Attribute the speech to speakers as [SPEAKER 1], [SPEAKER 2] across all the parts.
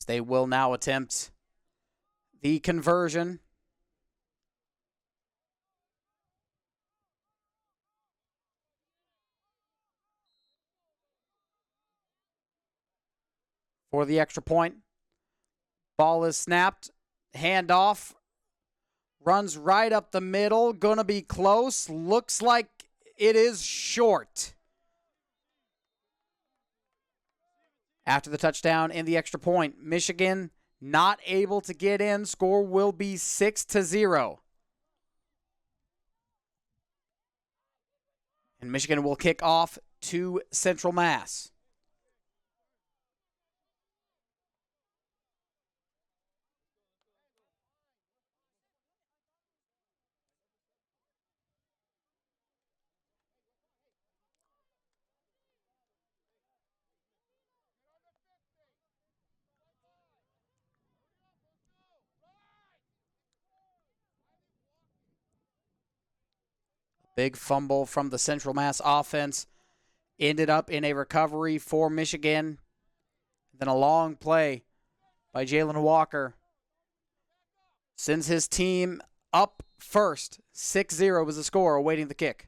[SPEAKER 1] they will now attempt the conversion. For the extra point. Ball is snapped. Handoff. Runs right up the middle. Gonna be close. Looks like it is short. After the touchdown and the extra point, Michigan not able to get in. Score will be 6-0. And Michigan will kick off to Central Mass. Big fumble from the Central Mass offense. Ended up in a recovery for Michigan. Then a long play by Jalen Walker. Sends his team up first. 6-0 was the score, awaiting the kick.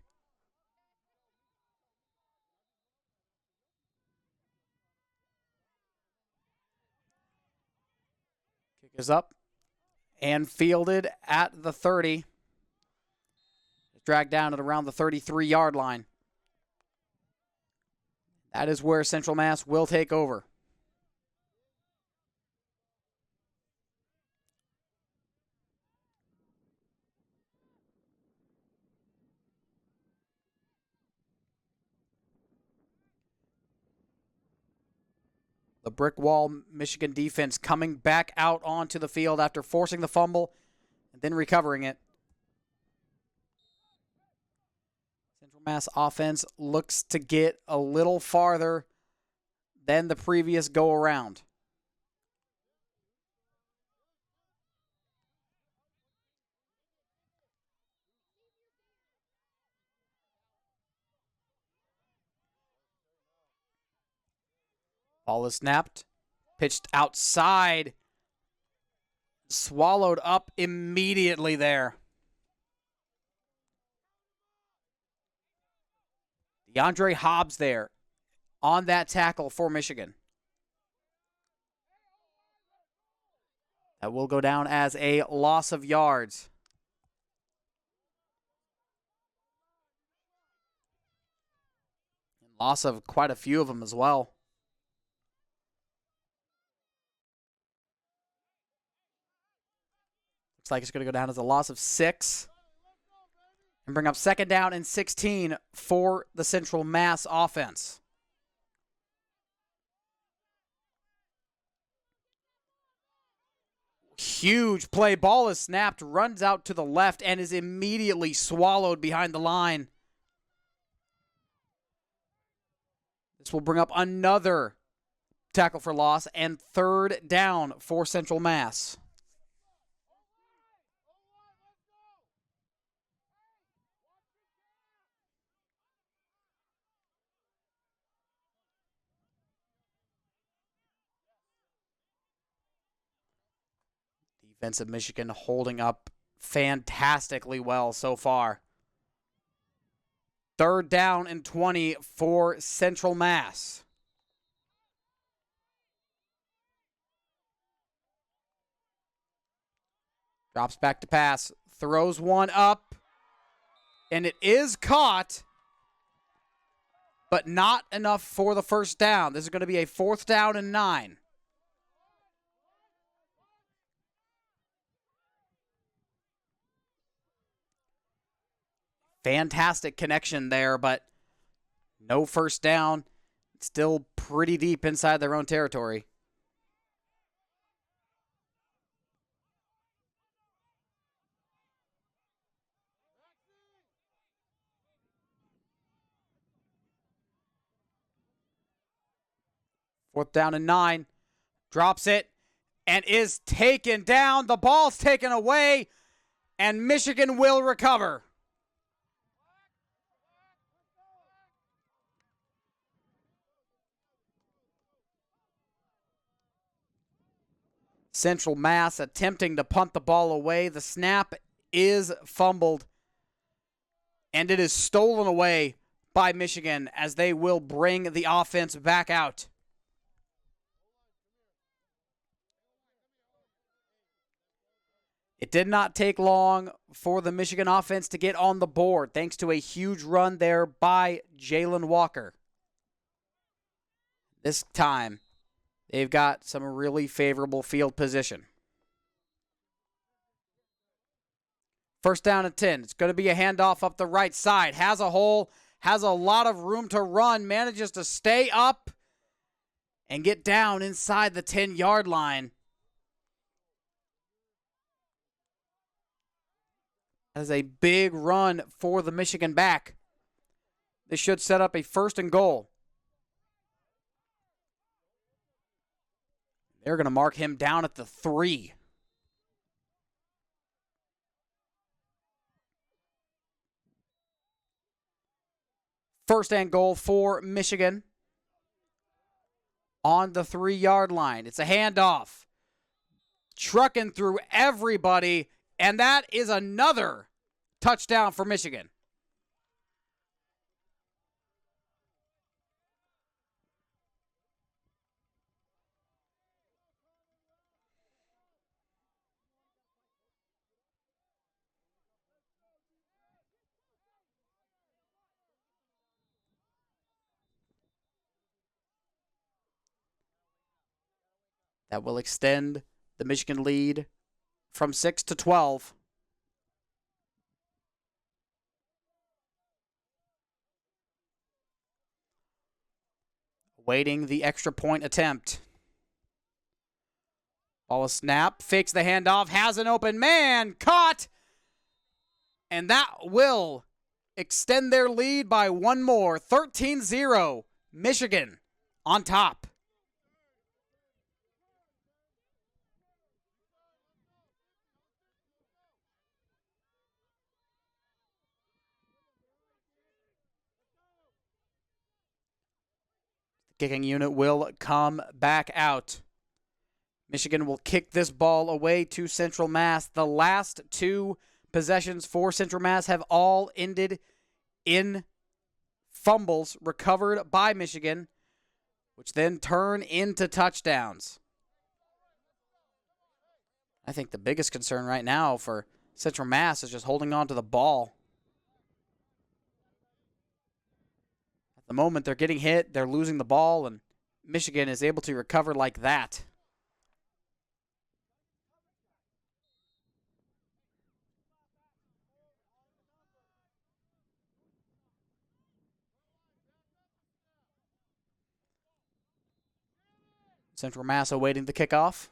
[SPEAKER 1] Kick is up and fielded at the 30. Dragged down at around the 33-yard line. That is where Central Mass will take over. The brick wall Michigan defense coming back out onto the field after forcing the fumble and then recovering it. Central Mass offense looks to get a little farther than the previous go-around. Ball is snapped, pitched outside, swallowed up immediately there. DeAndre Hobbs there on that tackle for Michigan. That will go down as a loss of yards. Loss of quite a few of them as well. Looks like it's going to go down as a loss of 6. And bring up 2nd down and 16 for the Central Mass offense. Huge play. Ball is snapped, runs out to the left, and is immediately swallowed behind the line. This will bring up another tackle for loss and 3rd down for Central Mass. Defense of Michigan holding up fantastically well so far. 3rd down and 20 for Central Mass. Drops back to pass. Throws one up. And it is caught. But not enough for the 1st down. This is going to be a 4th down and 9. Fantastic connection there, but no 1st down. Still pretty deep inside their own territory. Fourth down and 9. Drops it and is taken down. The ball's taken away, and Michigan will recover. Central Mass attempting to punt the ball away. The snap is fumbled, and it is stolen away by Michigan as they will bring the offense back out. It did not take long for the Michigan offense to get on the board, thanks to a huge run there by Jalen Walker. This time, they've got some really favorable field position. First down and 10. It's going to be a handoff up the right side. Has a hole, has a lot of room to run, manages to stay up and get down inside the 10-yard line. That is a big run for the Michigan back. This should set up a 1st and goal. They're going to mark him down at the 3. First and goal for Michigan on the 3-yard line. It's a handoff. Trucking through everybody, and that is another touchdown for Michigan. That will extend the Michigan lead from 6 to 12. Waiting the extra point attempt. Ball a snap, fakes the handoff, has an open man, caught! And that will extend their lead by one more. 13-0, Michigan on top. Kicking unit will come back out. Michigan will kick this ball away to Central Mass. The last 2 possessions for Central Mass have all ended in fumbles recovered by Michigan, which then turn into touchdowns. I think the biggest concern right now for Central Mass is just holding on to the ball. The moment they're getting hit, they're losing the ball, and Michigan is able to recover like that. Central Mass awaiting the kickoff.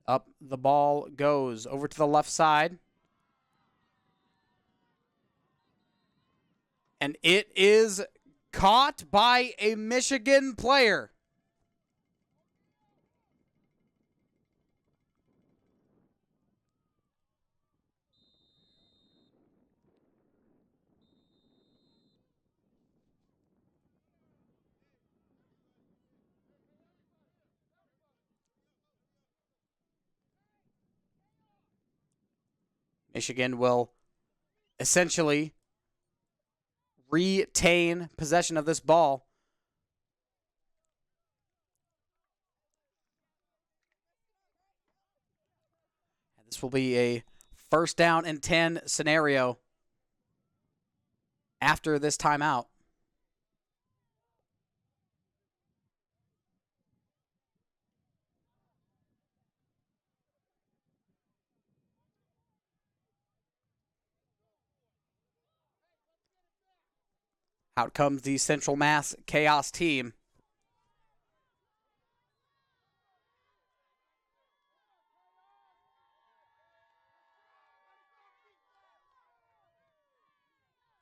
[SPEAKER 1] Up the ball goes over to the left side. And it is caught by a Michigan player. Michigan will essentially retain possession of this ball. This will be a 1st down and 10 scenario after this timeout. Out comes the Central Mass Chaos team.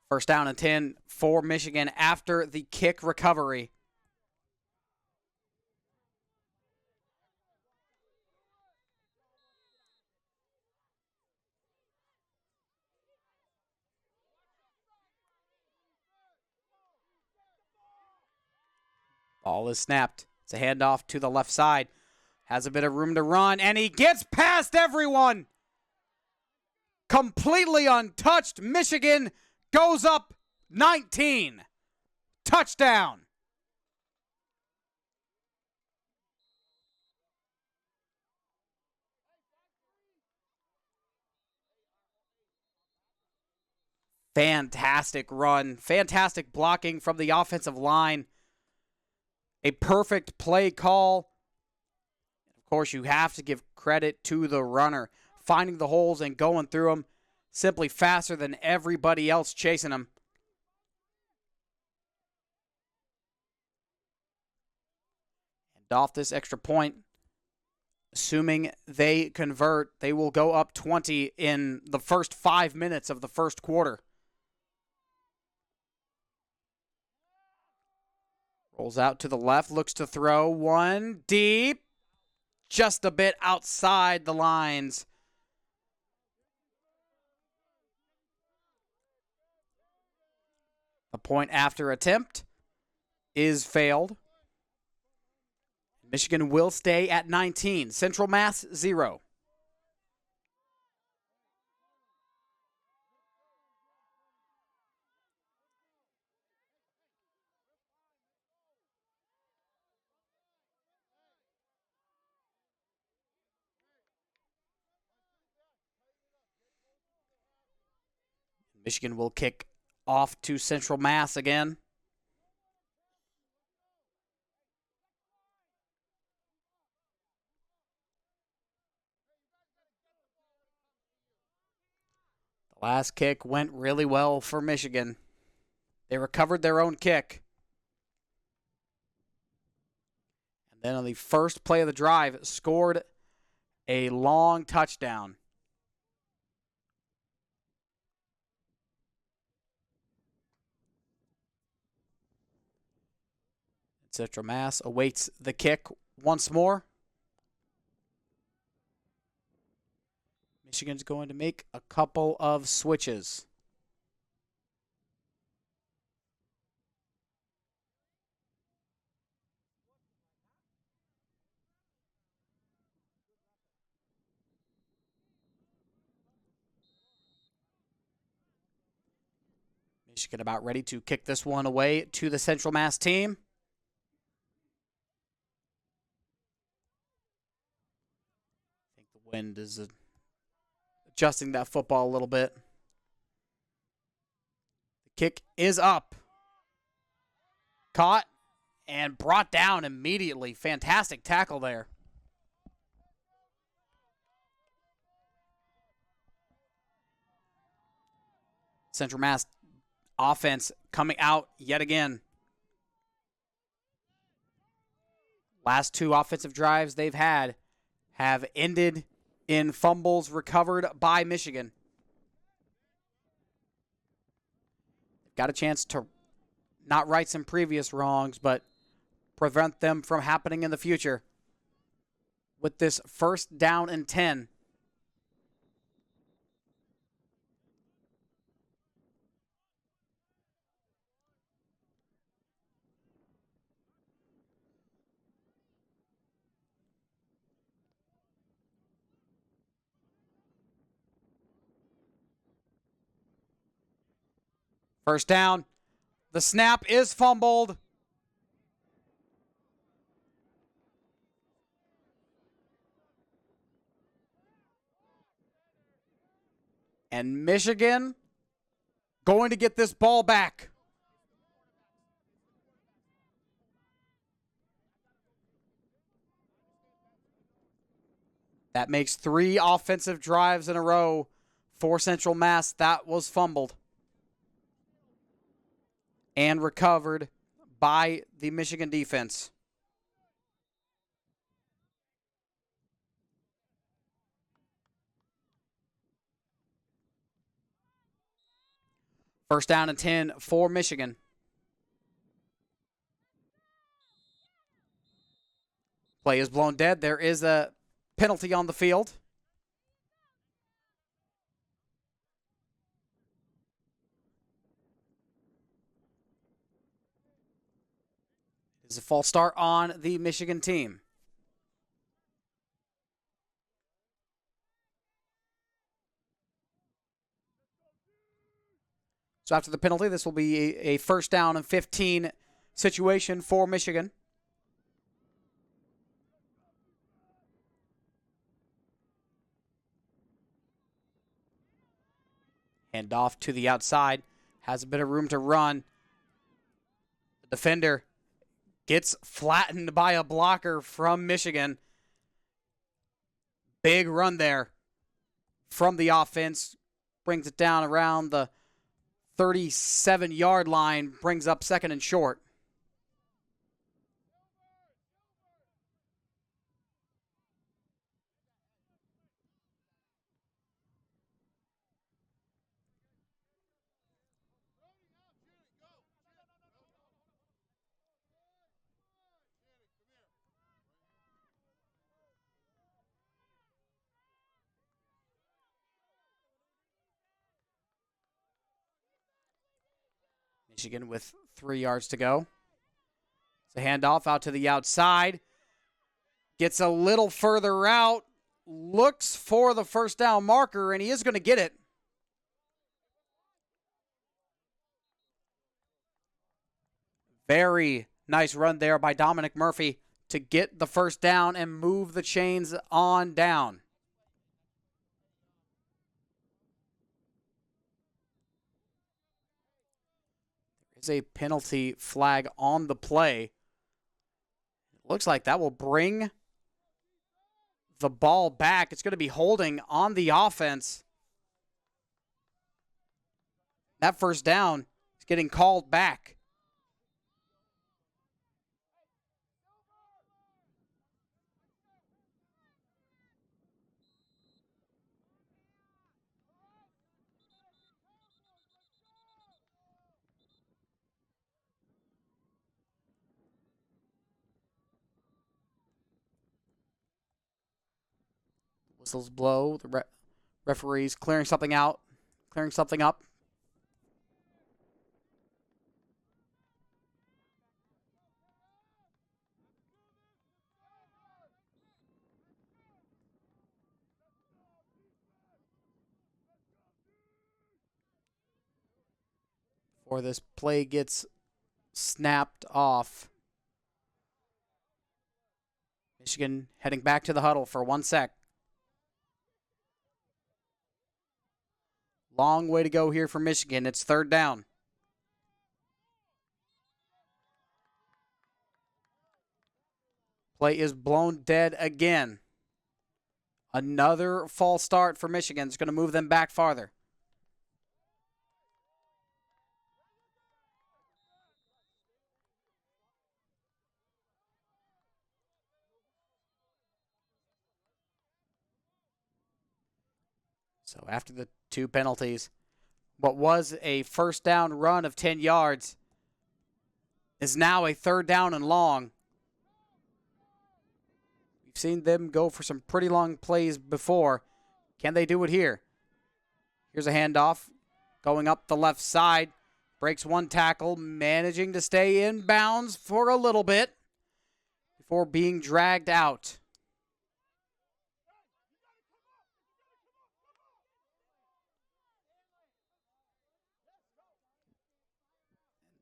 [SPEAKER 1] First down and 10 for Michigan after the kick recovery. Ball is snapped. It's a handoff to the left side. Has a bit of room to run, and he gets past everyone. Completely untouched. Michigan goes up 19. Touchdown. Fantastic run. Fantastic blocking from the offensive line. A perfect play call. Of course, you have to give credit to the runner. Finding the holes and going through them simply faster than everybody else chasing them. And off this extra point, assuming they convert, they will go up 20 in the first 5 minutes of the first quarter. Rolls out to the left, looks to throw. One deep. Just a bit outside the lines. The point after attempt is failed. Michigan will stay at 19. Central Mass 0. Michigan will kick off to Central Mass again. The last kick went really well for Michigan. They recovered their own kick. And then on the first play of the drive, scored a long touchdown. Central Mass awaits the kick once more. Michigan's going to make a couple of switches. Michigan about ready to kick this one away to the Central Mass team. I think the wind is adjusting that football a little bit. The kick is up. Caught and brought down immediately. Fantastic tackle there. Central Mass offense coming out yet again. Last two offensive drives they've had have ended in fumbles recovered by Michigan. Got a chance to not right some previous wrongs, but prevent them from happening in the future. With this 1st down and 10. First down. The snap is fumbled. And Michigan going to get this ball back. That makes 3 offensive drives in a row for Central Mass. That was fumbled and recovered by the Michigan defense. First down and 10 for Michigan. Play is blown dead. There is a penalty on the field. This is a false start on the Michigan team. So after the penalty, this will be a first down and 15 situation for Michigan. Hand off to the outside. Has a bit of room to run. The defender gets flattened by a blocker from Michigan. Big run there from the offense. Brings it down around the 37-yard line. Brings up second and short. Michigan with 3 yards to go. It's a handoff out to the outside. Gets a little further out. Looks for the first down marker, and he is going to get it. Very nice run there by Dominic Murphy to get the first down and move the chains on down. There's a penalty flag on the play. It looks like that will bring the ball back. It's going to be holding on the offense. That first down is getting called back. Whistles blow. The referee's clearing something out, clearing something up. Before this play gets snapped off. Michigan heading back to the huddle for 1 sec. Long way to go here for Michigan. It's third down. Play is blown dead again. Another false start for Michigan. It's going to move them back farther. So after the 2 penalties, what was a first down run of 10 yards is now a third down and long. We've seen them go for some pretty long plays before. Can they do it here? Here's a handoff going up the left side. Breaks 1 tackle, managing to stay in bounds for a little bit before being dragged out.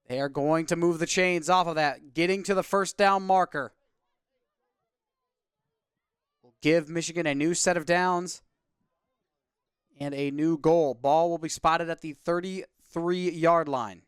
[SPEAKER 1] They are going to move the chains off of that, getting to the first down marker. Will give Michigan a new set of downs and a new goal. Ball will be spotted at the 33-yard line.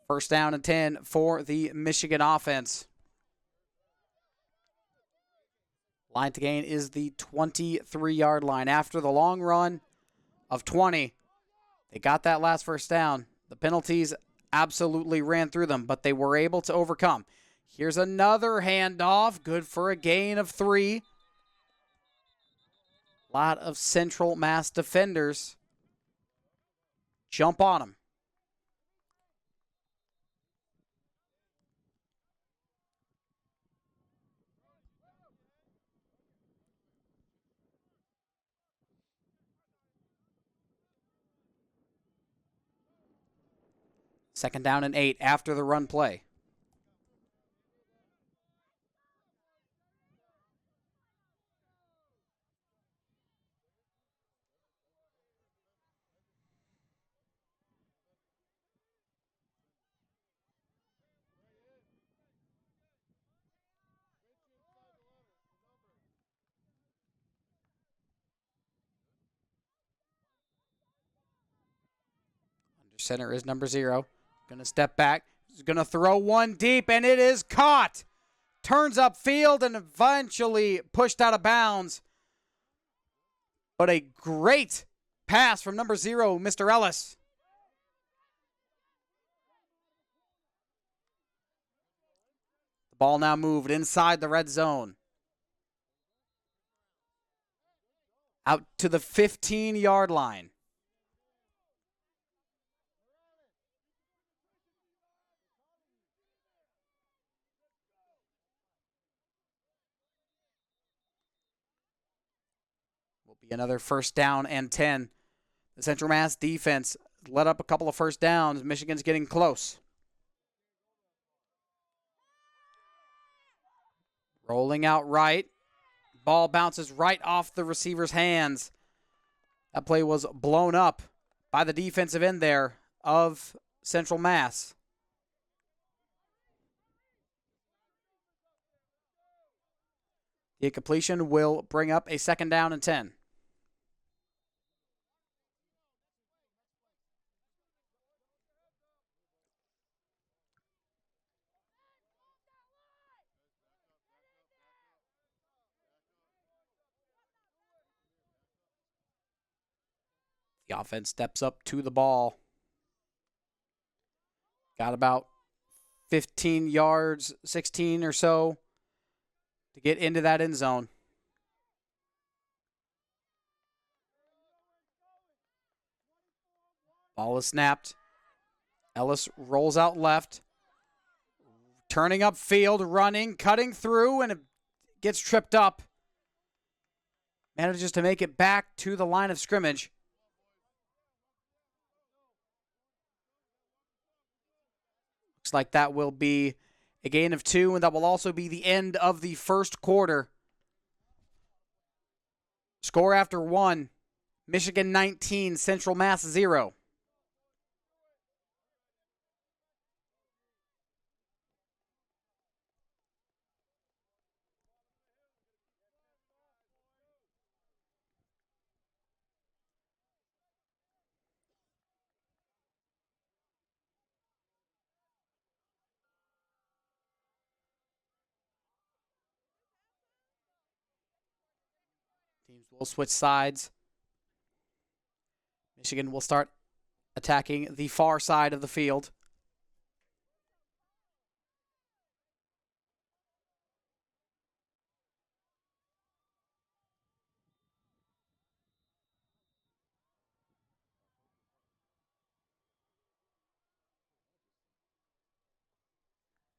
[SPEAKER 1] First down and 10 for the Michigan offense. Line to gain is the 23-yard line. After the long run of 20, they got that last first down. The penalties absolutely ran through them, but they were able to overcome. Here's another handoff. Good for a gain of 3. A lot of Central Mass defenders jump on them. Second down and 8 after the run play. Under center is number 0. Going to step back. He's going to throw one deep, and it is caught. Turns upfield and eventually pushed out of bounds. But a great pass from number 0, Mr. Ellis. The ball now moved inside the red zone. Out to the 15-yard line. Will be another first down and 10. The Central Mass defense let up a couple of first downs. Michigan's getting close. Rolling out right. Ball bounces right off the receiver's hands. That play was blown up by the defensive end there of Central Mass. The incompletion will bring up a second down and 10. The offense steps up to the ball. Got about 15 yards, 16 or so to get into that end zone. Ball is snapped. Ellis rolls out left. Turning upfield, running, cutting through, and it gets tripped up. Manages to make it back to the line of scrimmage. Looks like that will be a gain of 2, and that will also be the end of the first quarter. Score after 1, Michigan 19, Central Mass 0. Teams will switch sides. Michigan will start attacking the far side of the field.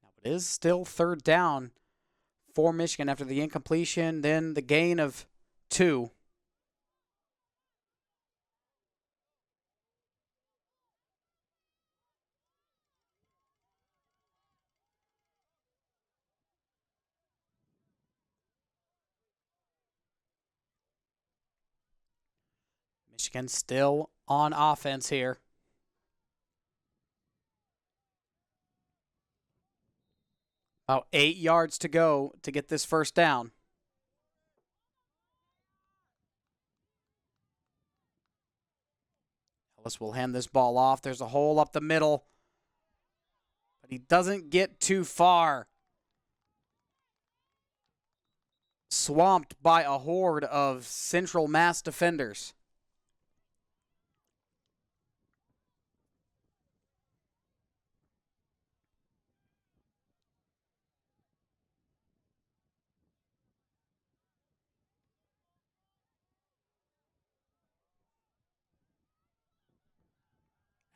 [SPEAKER 1] Now it is still third down for Michigan after the incompletion, then the gain of 2. Michigan still on offense here. About 8 yards to go to get this first down. Ellis will hand this ball off. There's a hole up the middle, but he doesn't get too far. Swamped by a horde of Central Mass defenders.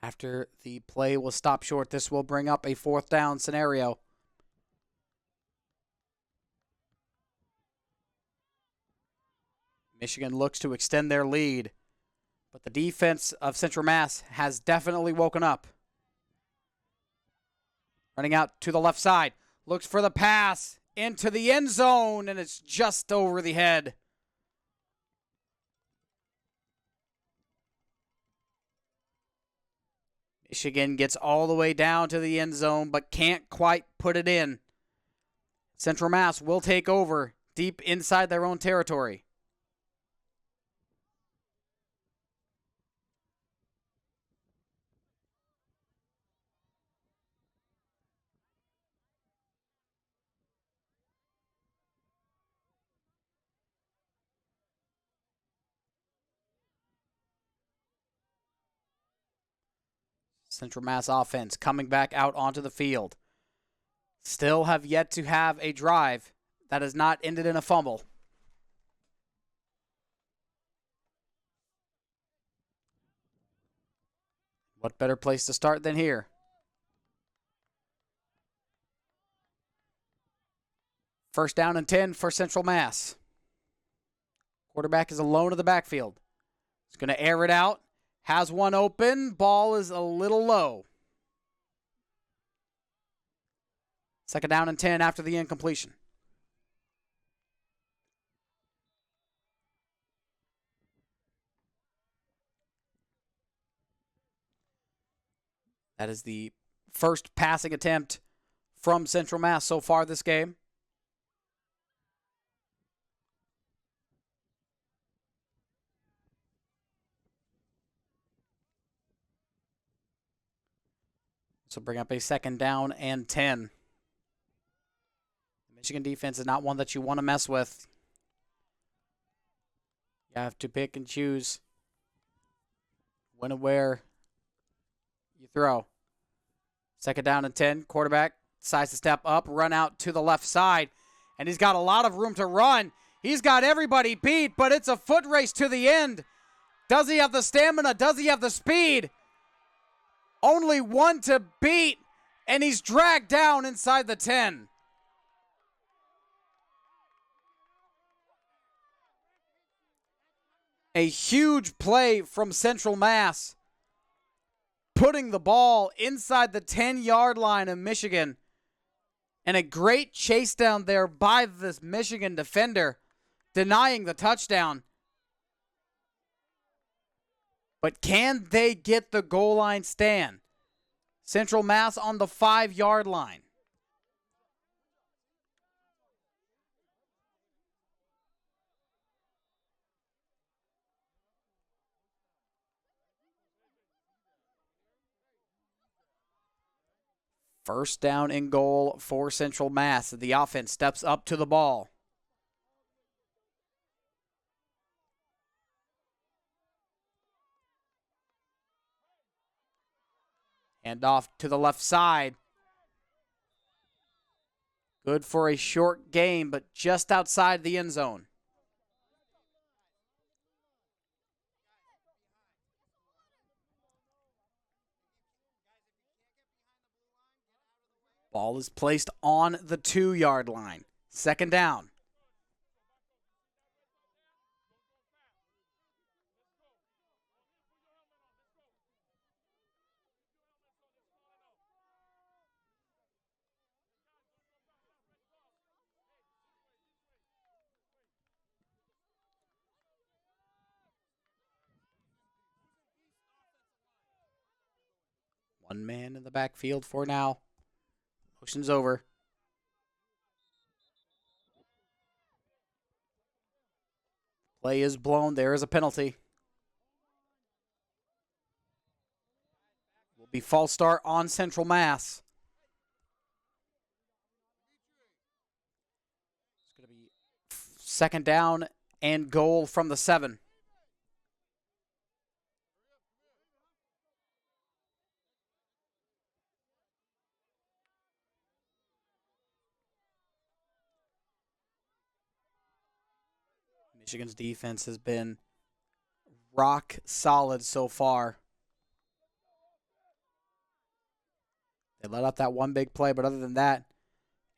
[SPEAKER 1] After the play will stop short, this will bring up a 4th down scenario. Michigan looks to extend their lead, but the defense of Central Mass has definitely woken up. Running out to the left side, looks for the pass into the end zone, and it's just over the head. Michigan gets all the way down to the end zone, but can't quite put it in. Central Mass will take over deep inside their own territory. Central Mass offense coming back out onto the field. Still have yet to have a drive that has not ended in a fumble. What better place to start than here? First down and 10 for Central Mass. Quarterback is alone in the backfield. He's going to air it out. Has one open. Ball is a little low. Second down and 10 after the incompletion. That is the first passing attempt from Central Mass so far this game. So bring up a second down and 10. The Michigan defense is not one that you want to mess with. You have to pick and choose when and where you throw. Second down and 10. Quarterback decides to step up, run out to the left side, and he's got a lot of room to run. He's got everybody beat, but it's a foot race to the end. Does he have the stamina? Does he have the speed? Only one to beat, and he's dragged down inside the 10. A huge play from Central Mass, putting the ball inside the 10-yard line of Michigan. And a great chase down there by this Michigan defender, denying the touchdown. But can they get the goal line stand? Central Mass on the 5-yard line. First down and goal for Central Mass. The offense steps up to the ball. Hand off to the left side. Good for a short game, but just outside the end zone. Ball is placed on the 2-yard line. Second down. One man in the backfield for now. Motion's over. Play is blown. There is a penalty. Will be false start on Central Mass. It's going to be second down and goal from the 7. Michigan's defense has been rock solid so far. They let up that one big play, but other than that,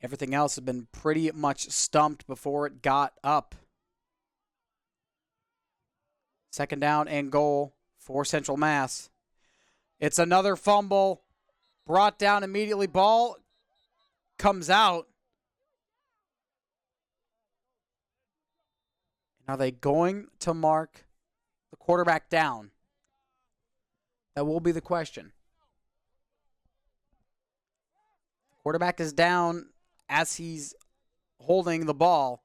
[SPEAKER 1] everything else has been pretty much stumped before it got up. Second down and goal for Central Mass. It's another fumble. Brought down immediately. Ball comes out. Are they going to mark the quarterback down? That will be the question. Quarterback is down as he's holding the ball.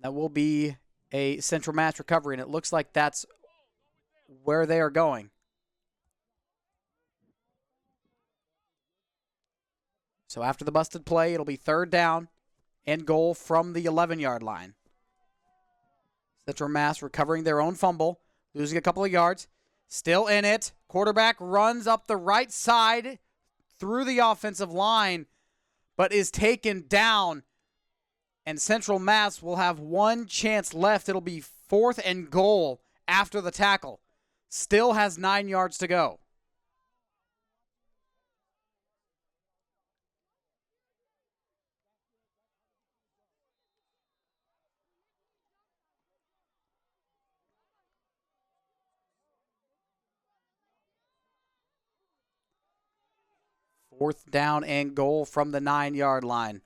[SPEAKER 1] That will be a Central Mass recovery, and it looks like that's where they are going. So after the busted play, it'll be third down and goal from the 11-yard line. Central Mass recovering their own fumble, losing a couple of yards, still in it. Quarterback runs up the right side through the offensive line, but is taken down. And Central Mass will have one chance left. It'll be fourth and goal after the tackle. Still has 9 yards to go. Fourth down and goal from the 9-yard line.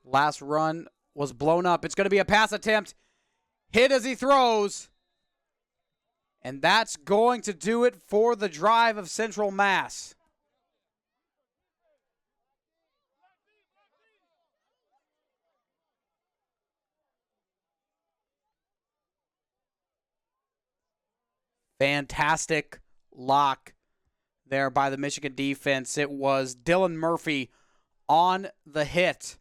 [SPEAKER 1] Last run was blown up. It's going to be a pass attempt. Hit as he throws. And that's going to do it for the drive of Central Mass. Fantastic lock there by the Michigan defense. It was Dylan Murphy on the hit.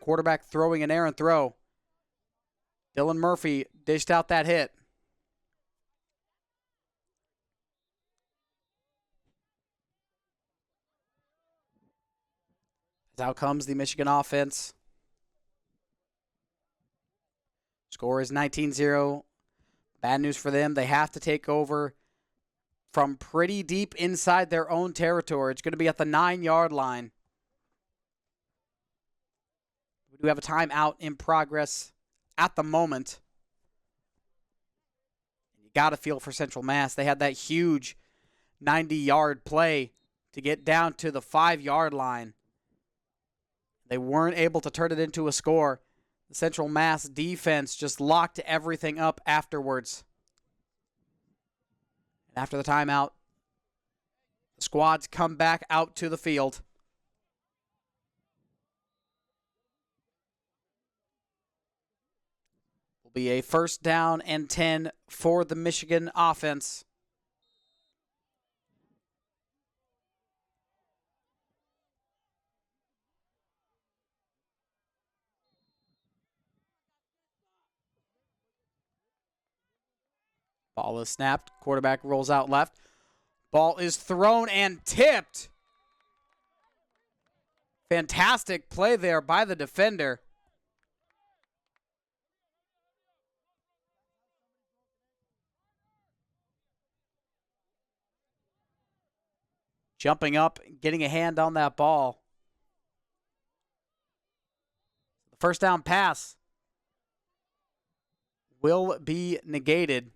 [SPEAKER 1] Quarterback throwing an errant throw. Dylan Murphy dished out that hit. As out comes the Michigan offense. Score is 19-0. Bad news for them. They have to take over from pretty deep inside their own territory. It's going to be at the 9-yard line. We do have a timeout in progress at the moment. You got to feel for Central Mass. They had that huge 90-yard play to get down to the 5-yard line. They weren't able to turn it into a score. The Central Mass defense just locked everything up afterwards. And after the timeout, the squads come back out to the field. Will be a first down and 10 for the Michigan offense. Ball is snapped. Quarterback rolls out left. Ball is thrown and tipped. Fantastic play there by the defender. Jumping up, getting a hand on that ball. The first down pass will be negated.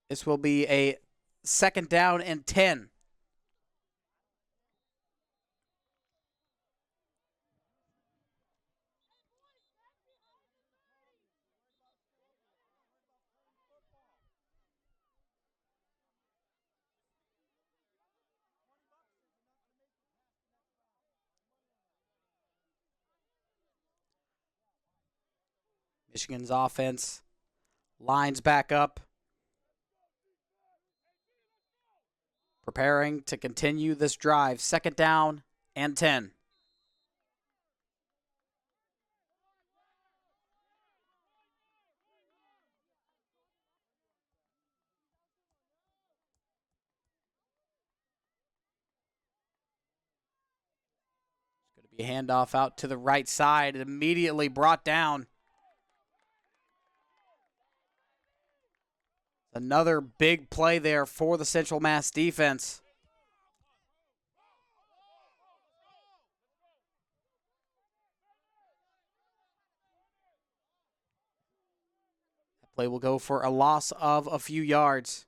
[SPEAKER 1] This will be a second down and 10. Michigan's offense lines back up, preparing to continue this drive. Second down and 10. It's going to be a handoff out to the right side, immediately brought down. Another big play there for the Central Mass defense. That play will go for a loss of a few yards.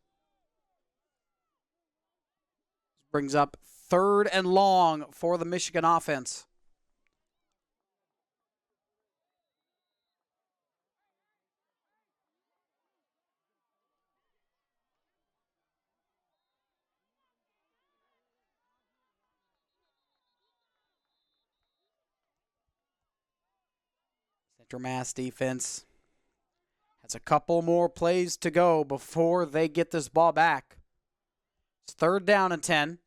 [SPEAKER 1] Brings up 3rd and long for the Michigan offense. Central Mass defense has a couple more plays to go before they get this ball back. It's 3rd down and 10.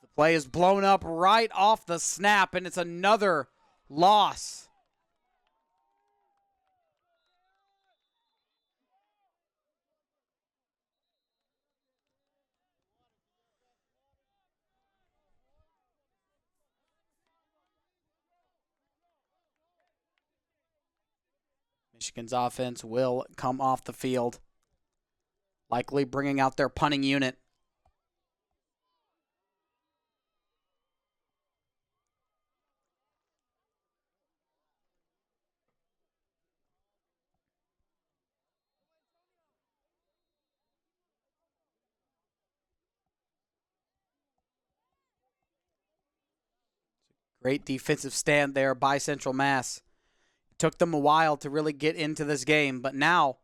[SPEAKER 1] The play is blown up right off the snap, and it's another loss. Michigan's offense will come off the field, likely bringing out their punting unit. Great defensive stand there by Central Mass. It took them a while to really get into this game, but now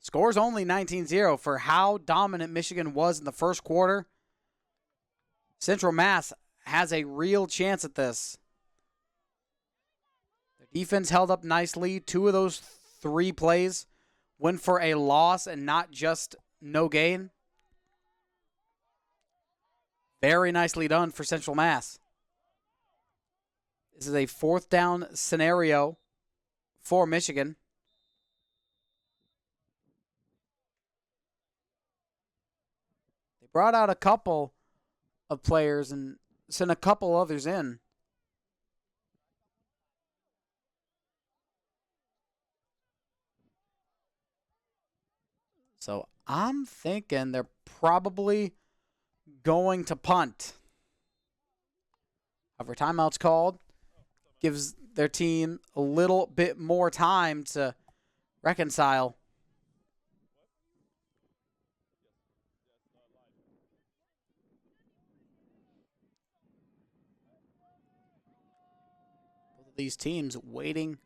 [SPEAKER 1] score's only 19-0 for how dominant Michigan was in the first quarter. Central Mass has a real chance at this. Their defense held up nicely. 2 of those 3 plays went for a loss and not just no gain. Very nicely done for Central Mass. This is a 4th down scenario for Michigan. They brought out a couple of players and sent a couple others in. So I'm thinking they're probably going to punt. However, timeout's called. Gives their team a little bit more time to reconcile. Both of these teams waiting to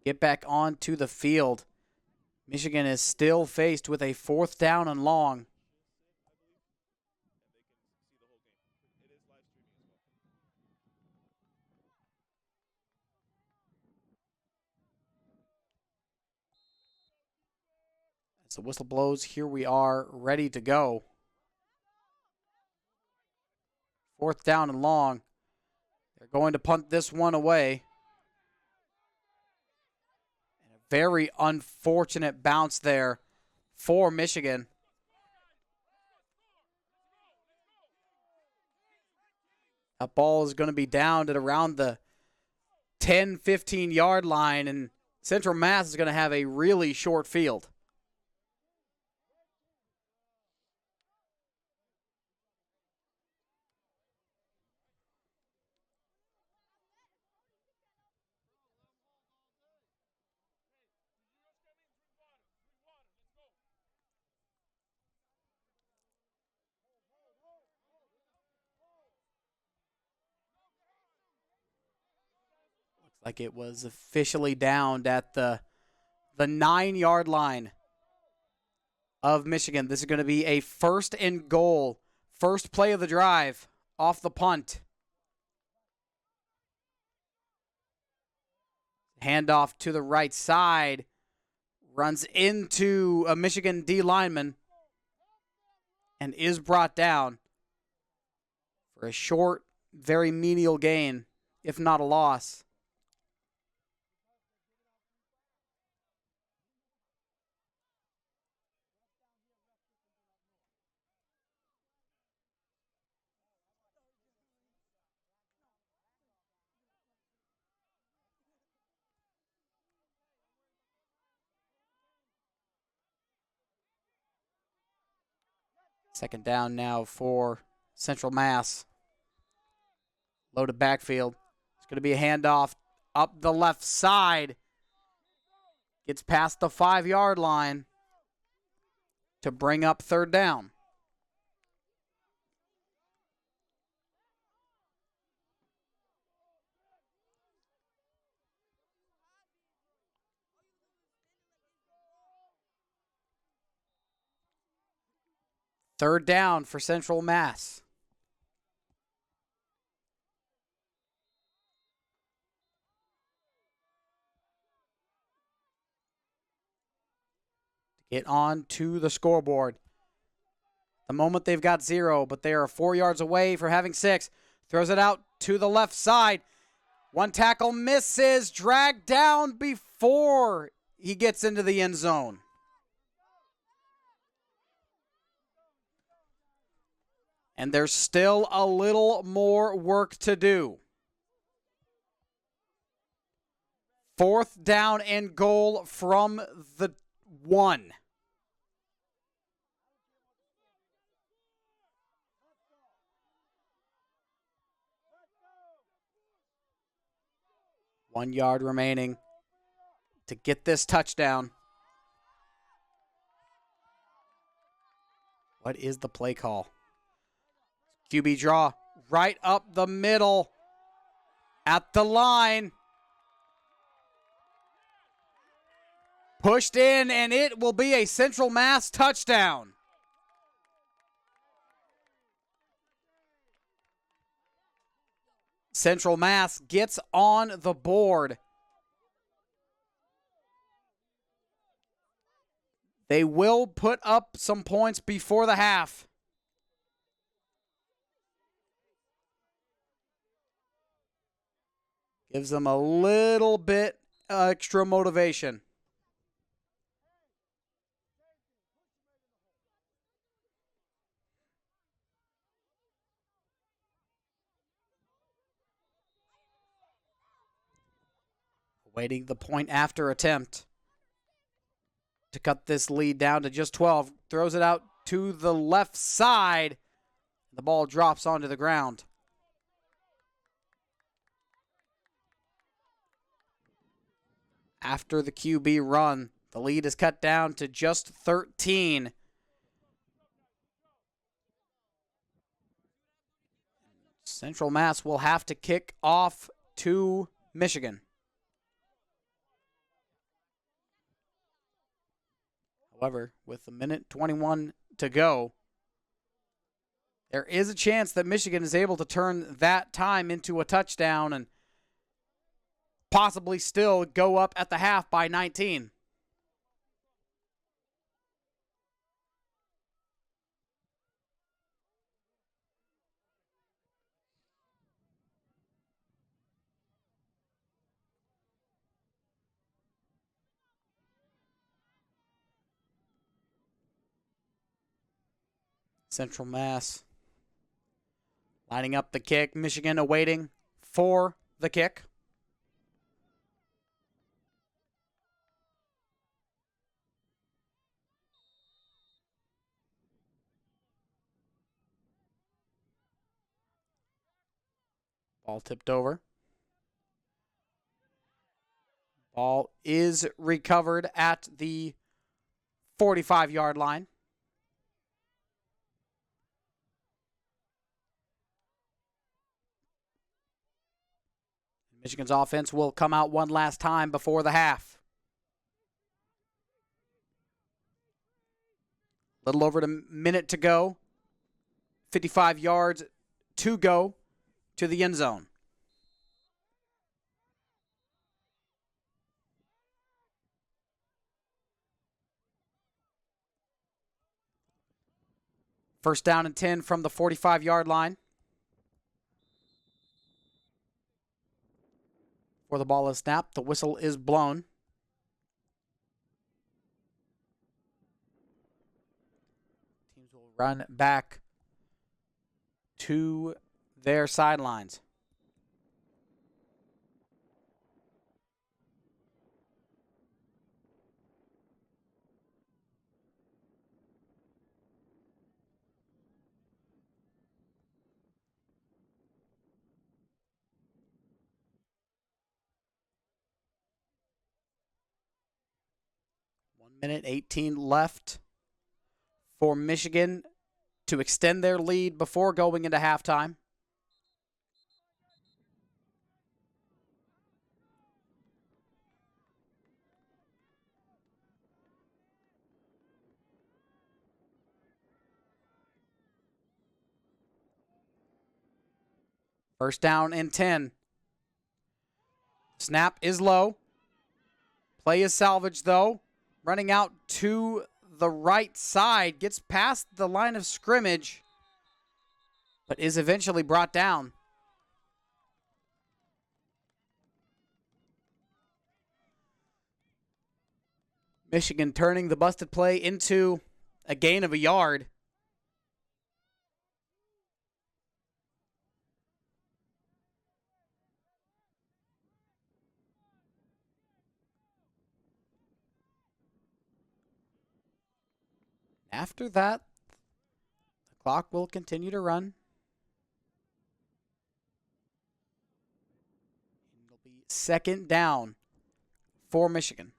[SPEAKER 1] get back onto the field. Michigan is still faced with a 4th down and long. As the whistle blows, here we are ready to go. 4th down and long. They're going to punt this one away. And a very unfortunate bounce there for Michigan. That ball is going to be down at around the 10, 15-yard line, and Central Mass is going to have a really short field. Like it was officially downed at the 9-yard line of Michigan. This is going to be a 1st and goal. First play of the drive off the punt. Handoff to the right side. Runs into a Michigan D lineman and is brought down for a short, very menial gain, if not a loss. Second down now for Central Mass. Loaded backfield. It's going to be a handoff up the left side. Gets past the 5-yard line to bring up third down. Third down for Central Mass. Get on to the scoreboard. The moment they've got 0, but they are 4 yards away for having 6. Throws it out to the left side. One tackle misses, dragged down before he gets into the end zone. And there's still a little more work to do. 4th down and goal from the 1. One yard remaining to get this touchdown. What is the play call? QB draw right up the middle at the line. Pushed in, and it will be a Central Mass touchdown. Central Mass gets on the board. They will put up some points before the half. Gives them a little bit extra motivation. Awaiting the point after attempt to cut this lead down to just 12. Throws it out to the left side. The ball drops onto the ground. After the QB run, the lead is cut down to just 13. Central Mass will have to kick off to Michigan. However, with a minute 21 to go, there is a chance that Michigan is able to turn that time into a touchdown and possibly still go up at the half by 19. Central Mass lining up the kick. Michigan awaiting for the kick. Ball tipped over. Ball is recovered at the 45-yard line. Michigan's offense will come out one last time before the half. Little over a minute to go. 55 yards to go to the end zone. First down and 10 from the 45-yard line. Before the ball is snapped, the whistle is blown. Teams will run back to their sidelines. 1 minute 18 left for Michigan to extend their lead before going into halftime. First down and 10. Snap is low. Play is salvaged, though. Running out to the right side. Gets past the line of scrimmage, but is eventually brought down. Michigan turning the busted play into a gain of a yard. After that, the clock will continue to run. It'll be second down for Michigan.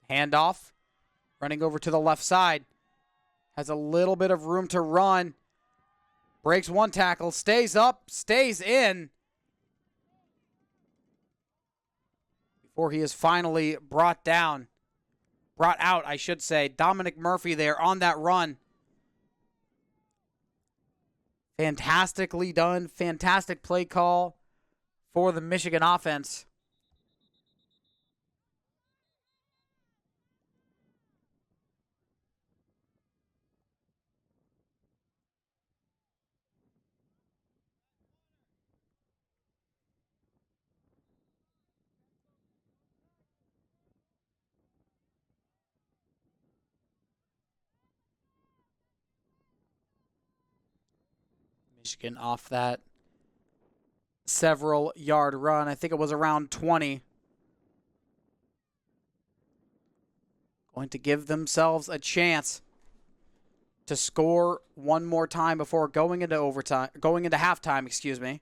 [SPEAKER 1] Handoff, running over to the left side. Has a little bit of room to run. Breaks one tackle, stays up, stays in. Before he is finally brought down. Brought out, I should say. Dominic Murphy there on that run. Fantastically done. Fantastic play call for the Michigan offense. Michigan off that several yard run. I think it was around 20. Going to give themselves a chance to score one more time before going into halftime, excuse me.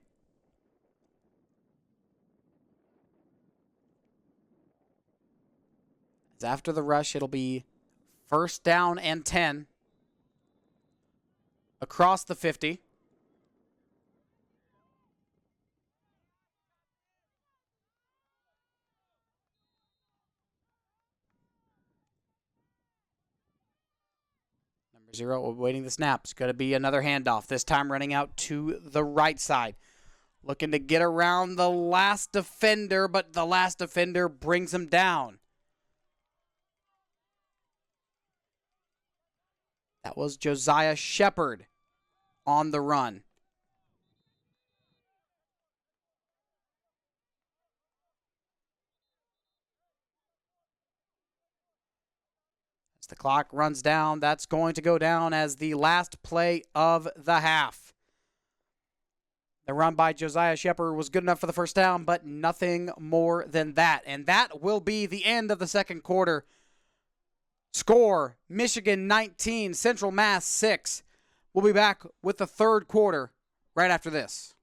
[SPEAKER 1] As after the rush, it'll be first down and 10 across the 50. Number 0 awaiting the snap. It's going to be another handoff, this time running out to the right side. Looking to get around the last defender, but the last defender brings him down. That was Josiah Shepard on the run. As the clock runs down, that's going to go down as the last play of the half. The run by Josiah Shepard was good enough for the first down, but nothing more than that. And that will be the end of the second quarter. Score, Michigan 19, Central Mass 6. We'll be back with the third quarter right after this.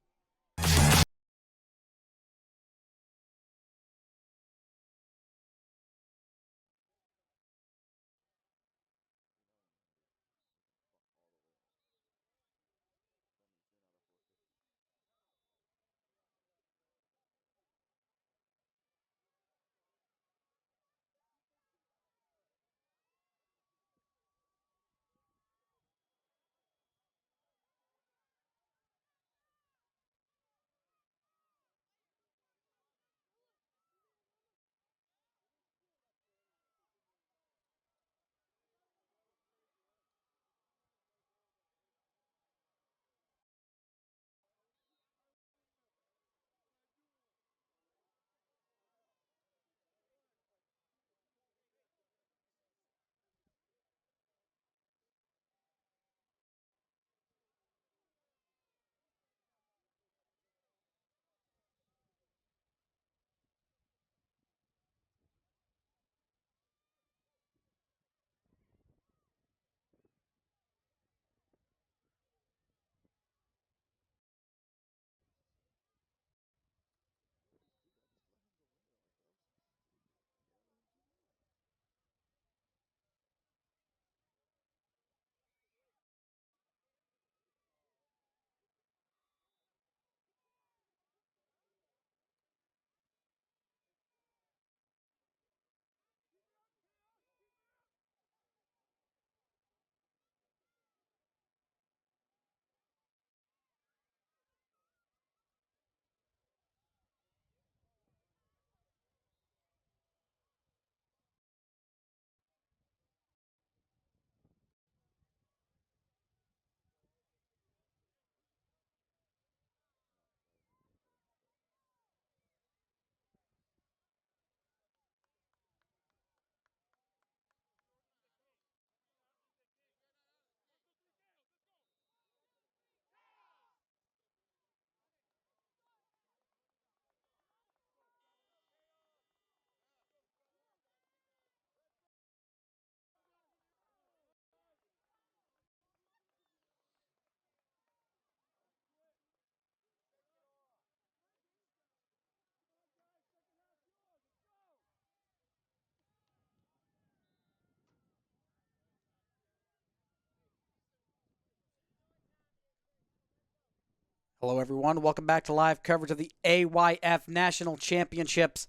[SPEAKER 1] Hello, everyone. Welcome back to live coverage of the AYF National Championships.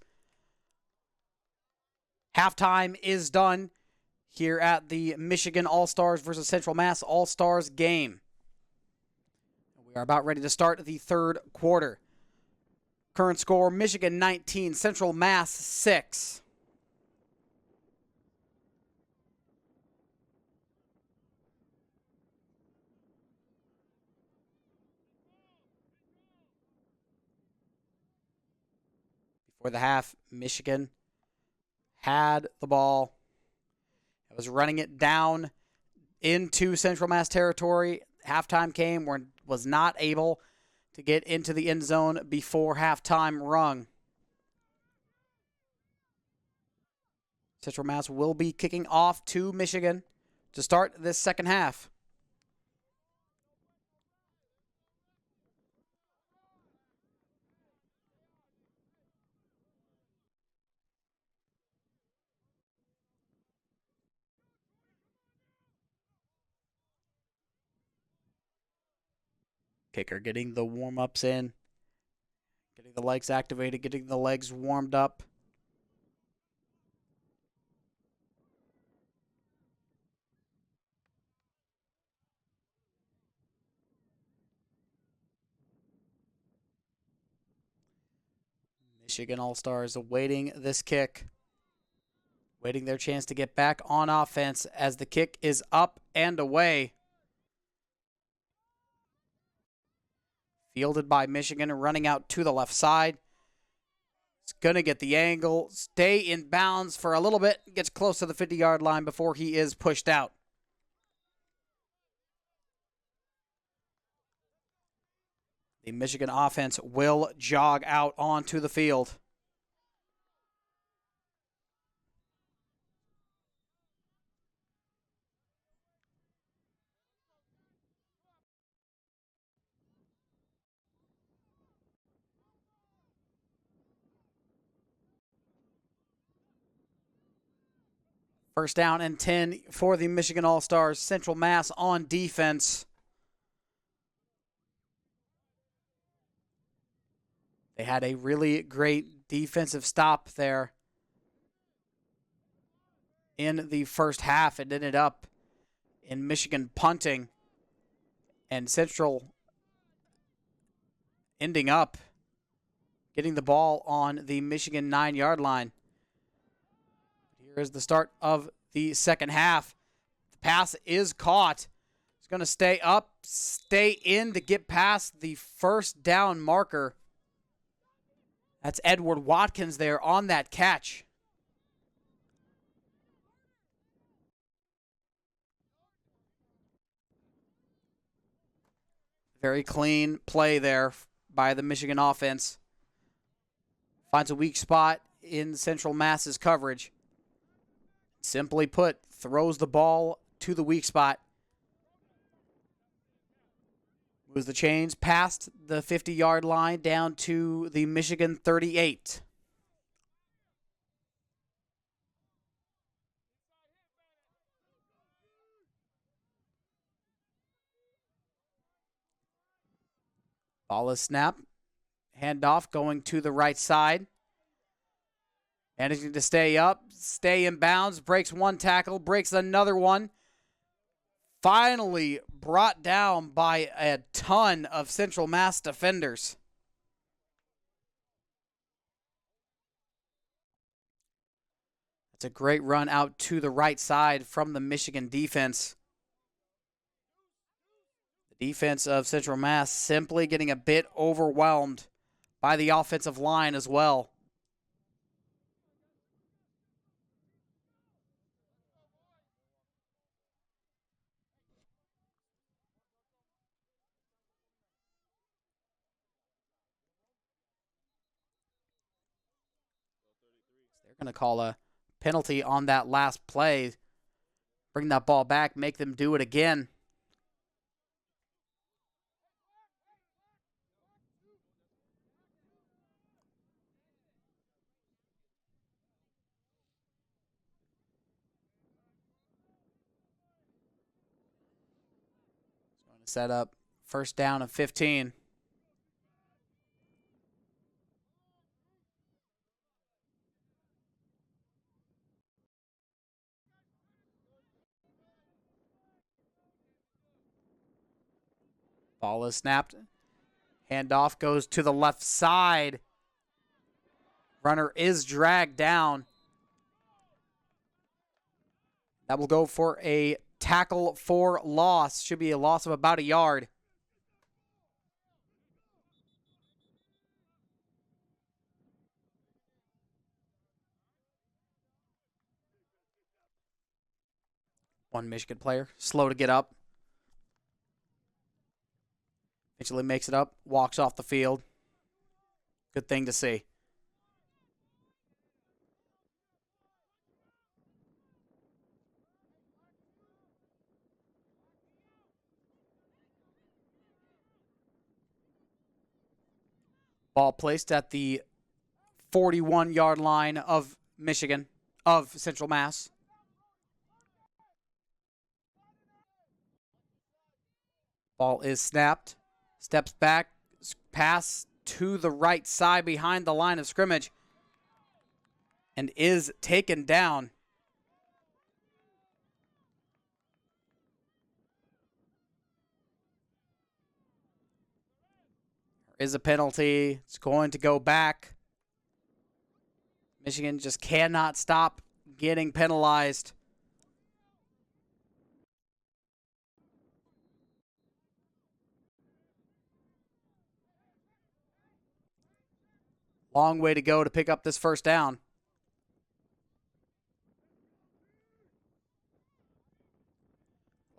[SPEAKER 1] Halftime is done here at the Michigan All-Stars versus Central Mass All-Stars game. We are about ready to start the third quarter. Current score, Michigan 19, Central Mass 6. Before the half, Michigan had the ball. It was running it down into Central Mass territory. Halftime came where was not able to get into the end zone before halftime rung. Central Mass will be kicking off to Michigan to start this second half. Kicker getting the warm-ups in, getting the legs activated, getting the legs warmed up. Michigan All-Stars awaiting this kick, waiting their chance to get back on offense as the kick is up and away. Fielded by Michigan, running out to the left side. It's going to get the angle, stay in bounds for a little bit, gets close to the 50-yard line before he is pushed out. The Michigan offense will jog out onto the field. First down and 10 for the Michigan All-Stars. Central Mass on defense. They had a really great defensive stop there in the first half. It ended up in Michigan punting and Central ending up getting the ball on the Michigan 9-yard line. Here is the start of the second half. The pass is caught. It's going to stay up, stay in to get past the first down marker. That's Edward Watkins there on that catch. Very clean play there by the Michigan offense. Finds a weak spot in Central Mass's coverage. Simply put, throws the ball to the weak spot. Moves the chains past the 50-yard line down to the Michigan 38. Ball is snapped. Handoff going to the right side. Managing to stay up, stay in bounds, breaks one tackle, breaks another one. Finally brought down by a ton of Central Mass defenders. It's a great run out to the right side from the Michigan defense. The defense of Central Mass simply getting a bit overwhelmed by the offensive line as well. They're going to call a penalty on that last play. Bring that ball back, make them do it again. It's going to set up first down and 15. Ball is snapped. Handoff goes to the left side. Runner is dragged down. That will go for a tackle for loss. Should be a loss of about a yard. One Michigan player, slow to get up. Eventually makes it up, walks off the field. Good thing to see. Ball placed at the 41-yard line of Michigan, of Central Mass. Ball is snapped. Steps back. Pass to the right side behind the line of scrimmage. And is taken down. There is a penalty. It's going to go back. Michigan just cannot stop getting penalized. Long way to go to pick up this first down.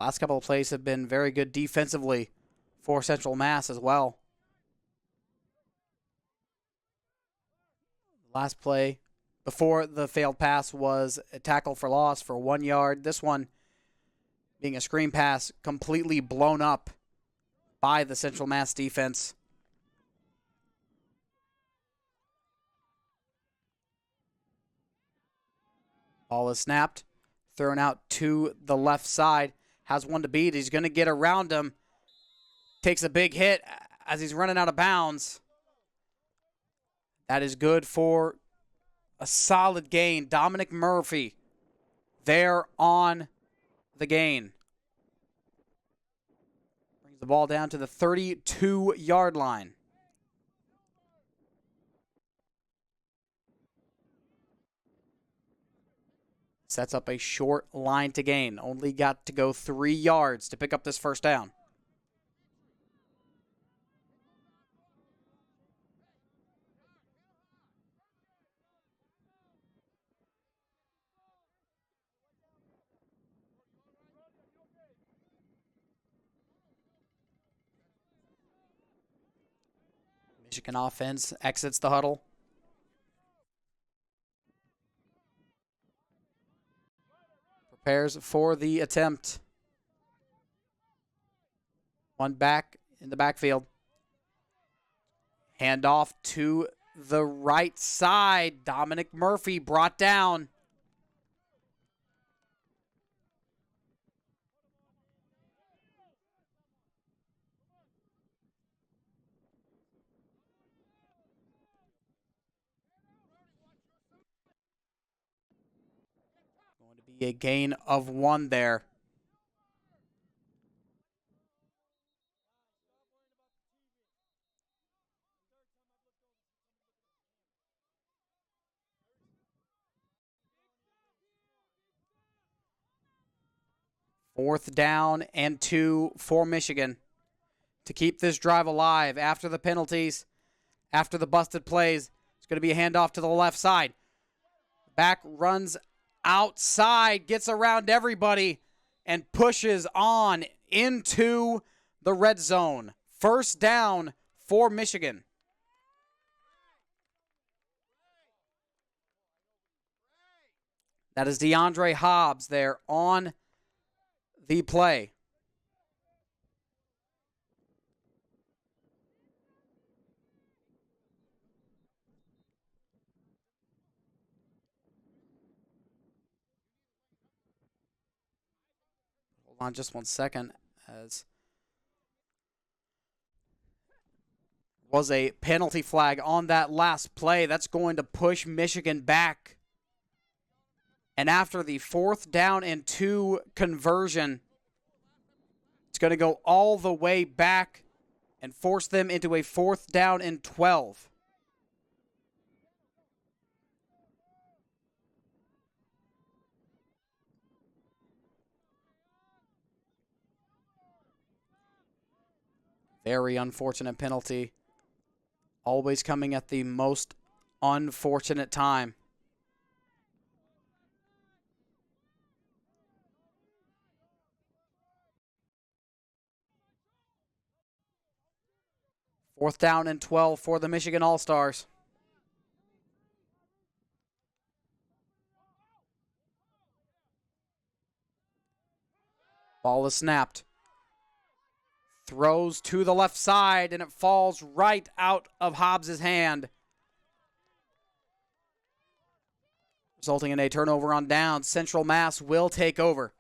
[SPEAKER 1] Last couple of plays have been very good defensively for Central Mass as well. Last play before the failed pass was a tackle for loss for 1 yard. This one being a screen pass completely blown up by the Central Mass defense. Ball is snapped, thrown out to the left side. Has one to beat. He's going to get around him. Takes a big hit as he's running out of bounds. That is good for a solid gain. Dominic Murphy there on the gain. Brings the ball down to the 32-yard line. Sets up a short line to gain. Only got to go 3 yards to pick up this first down. Michigan offense exits the huddle. Prepares for the attempt. One back in the backfield. Handoff to the right side. Dominic Murphy brought down. Going to be a gain of 1 there. Fourth down and 2 for Michigan to keep this drive alive after the penalties, after the busted plays. It's going to be a handoff to the left side. Back runs outside, gets around everybody, and pushes on into the red zone. First down for Michigan. That is DeAndre Hobbs there on the play. Hold on just 1 second, as was a penalty flag on that last play. That's going to push Michigan back. And after the 4th down and 2 conversion, it's going to go all the way back and force them into a 4th down and 12. Very unfortunate penalty. Always coming at the most unfortunate time. Fourth down and 12 for the Michigan All-Stars. Ball is snapped. Throws to the left side, and it falls right out of Hobbs' hand, resulting in a turnover on downs. Central Mass will take over.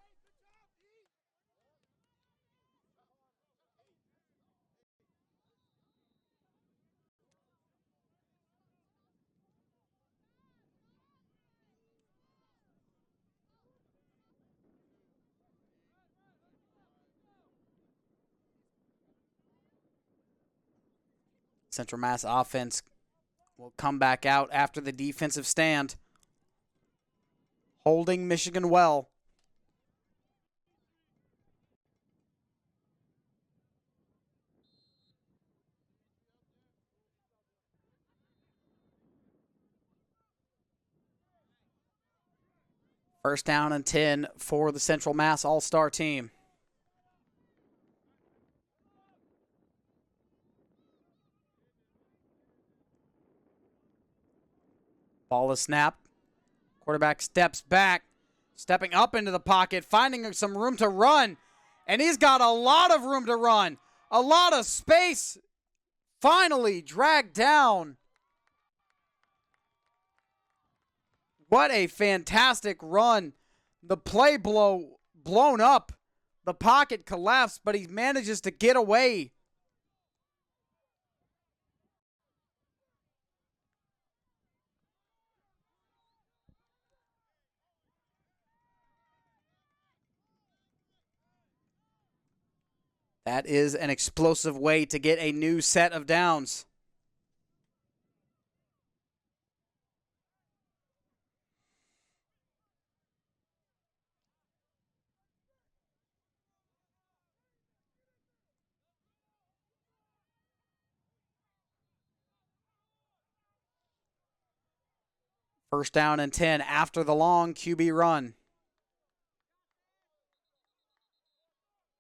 [SPEAKER 1] Central Mass offense will come back out after the defensive stand, holding Michigan well. First down and 10 for the Central Mass All-Star team. Ball is snapped. Quarterback steps back, stepping up into the pocket, finding some room to run. And he's got a lot of room to run. A lot of space. Finally dragged down. What a fantastic run. The play blown up. The pocket collapsed, but he manages to get away. That is an explosive way to get a new set of downs. First down and 10 after the long QB run.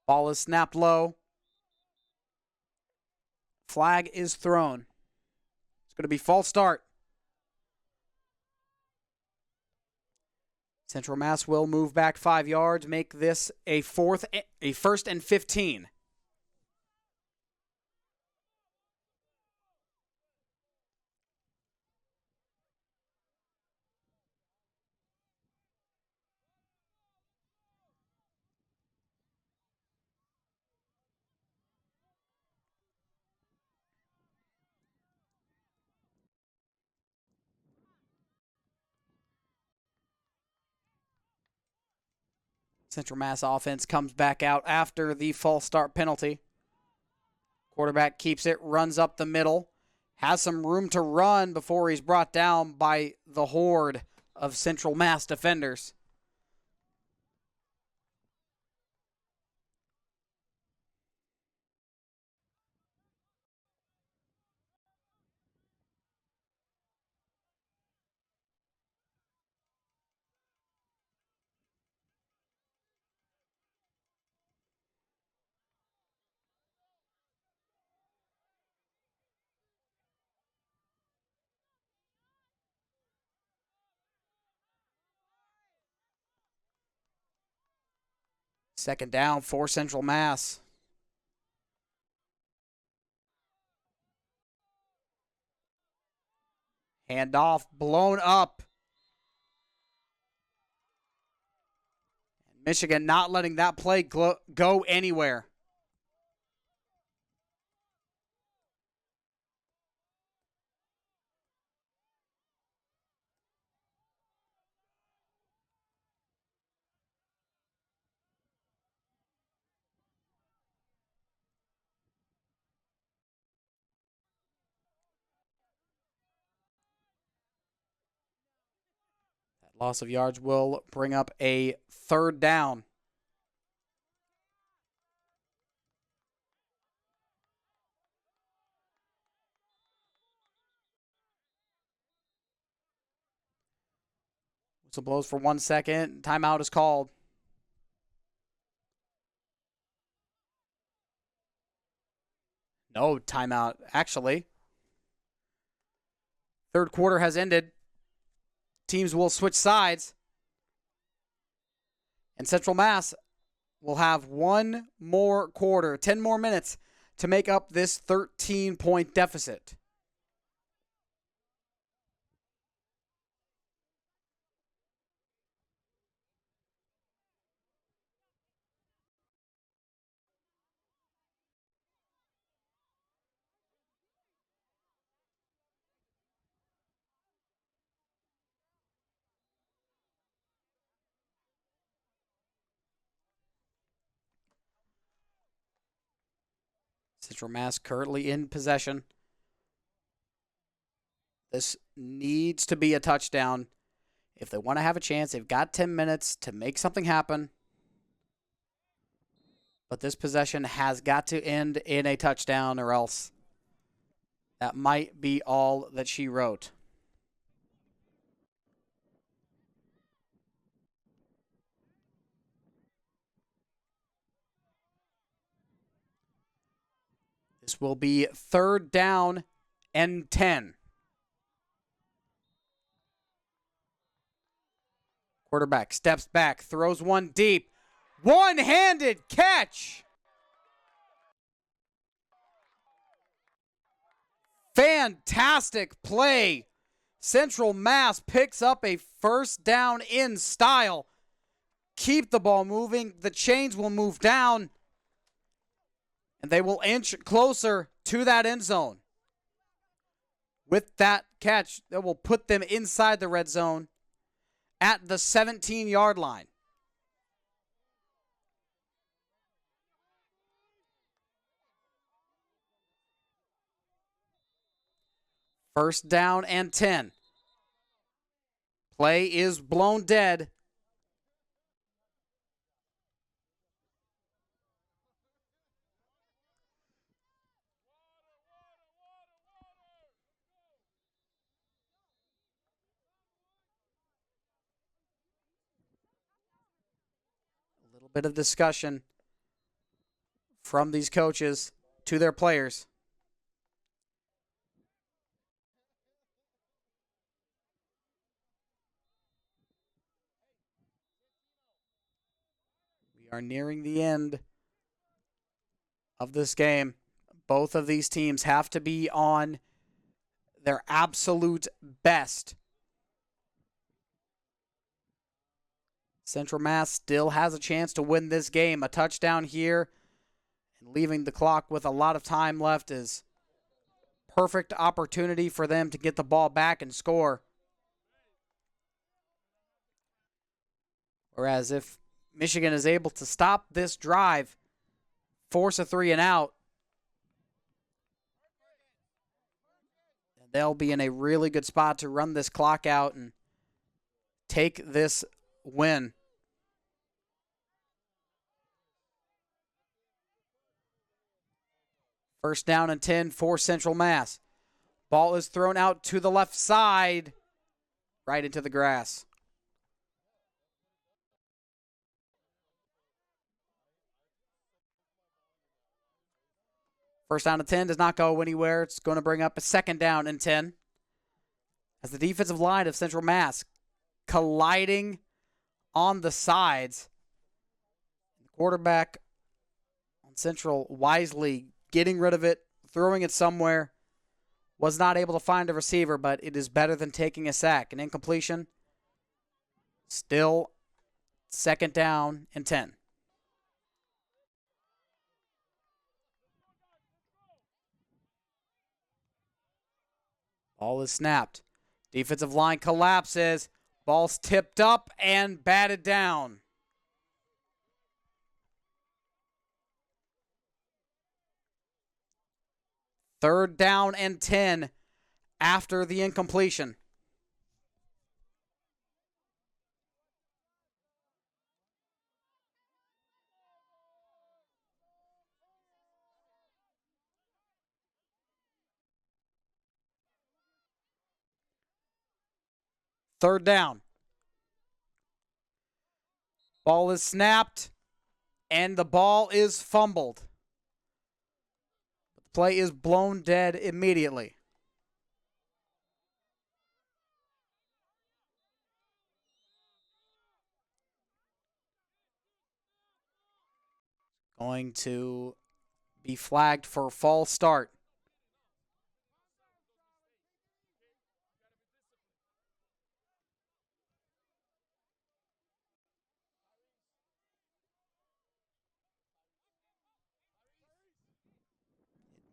[SPEAKER 1] Ball is snapped low. Flag is thrown. It's going to be false start. Central Mass will move back 5 yards, make this a first and 15. Central Mass offense comes back out after the false start penalty. Quarterback keeps it, runs up the middle, has some room to run before he's brought down by the horde of Central Mass defenders. Second down for Central Mass. Handoff blown up. Michigan not letting that play go anywhere. Loss of yards will bring up a third down. Whistle blows for 1 second. Timeout is called. No timeout, actually. Third quarter has ended. Teams will switch sides. And Central Mass will have one more quarter, 10 more minutes to make up this 13-point deficit. Central Mass currently in possession. This needs to be a touchdown. If they want to have a chance, they've got 10 minutes to make something happen. But this possession has got to end in a touchdown, or else that might be all that she wrote. This will be 3rd down and 10. Quarterback steps back, throws one deep. One-handed catch. Fantastic play. Central Mass picks up a first down in style. Keep the ball moving. The chains will move down. And they will inch closer to that end zone. With that catch, that will put them inside the red zone at the 17-yard line. First down and 10. Play is blown dead. A little bit of discussion from these coaches to their players. We are nearing the end of this game. Both of these teams have to be on their absolute best. Central Mass still has a chance to win this game. A touchdown here and leaving the clock with a lot of time left is perfect opportunity for them to get the ball back and score. Whereas if Michigan is able to stop this drive, force a 3 and out, they'll be in a really good spot to run this clock out and take this win. First down and 10 for Central Mass. Ball is thrown out to the left side, right into the grass. First down and 10 does not go anywhere. It's going to bring up a second down and 10. As the defensive line of Central Mass colliding on the sides. The quarterback on Central wisely getting rid of it, throwing it somewhere. Was not able to find a receiver, but it is better than taking a sack. An incompletion. Still second down and 10. Ball is snapped. Defensive line collapses. Ball's tipped up and batted down. Third down and 10 after the incompletion. Third down. Ball is snapped, and the ball is fumbled. The play is blown dead immediately. Going to be flagged for false start.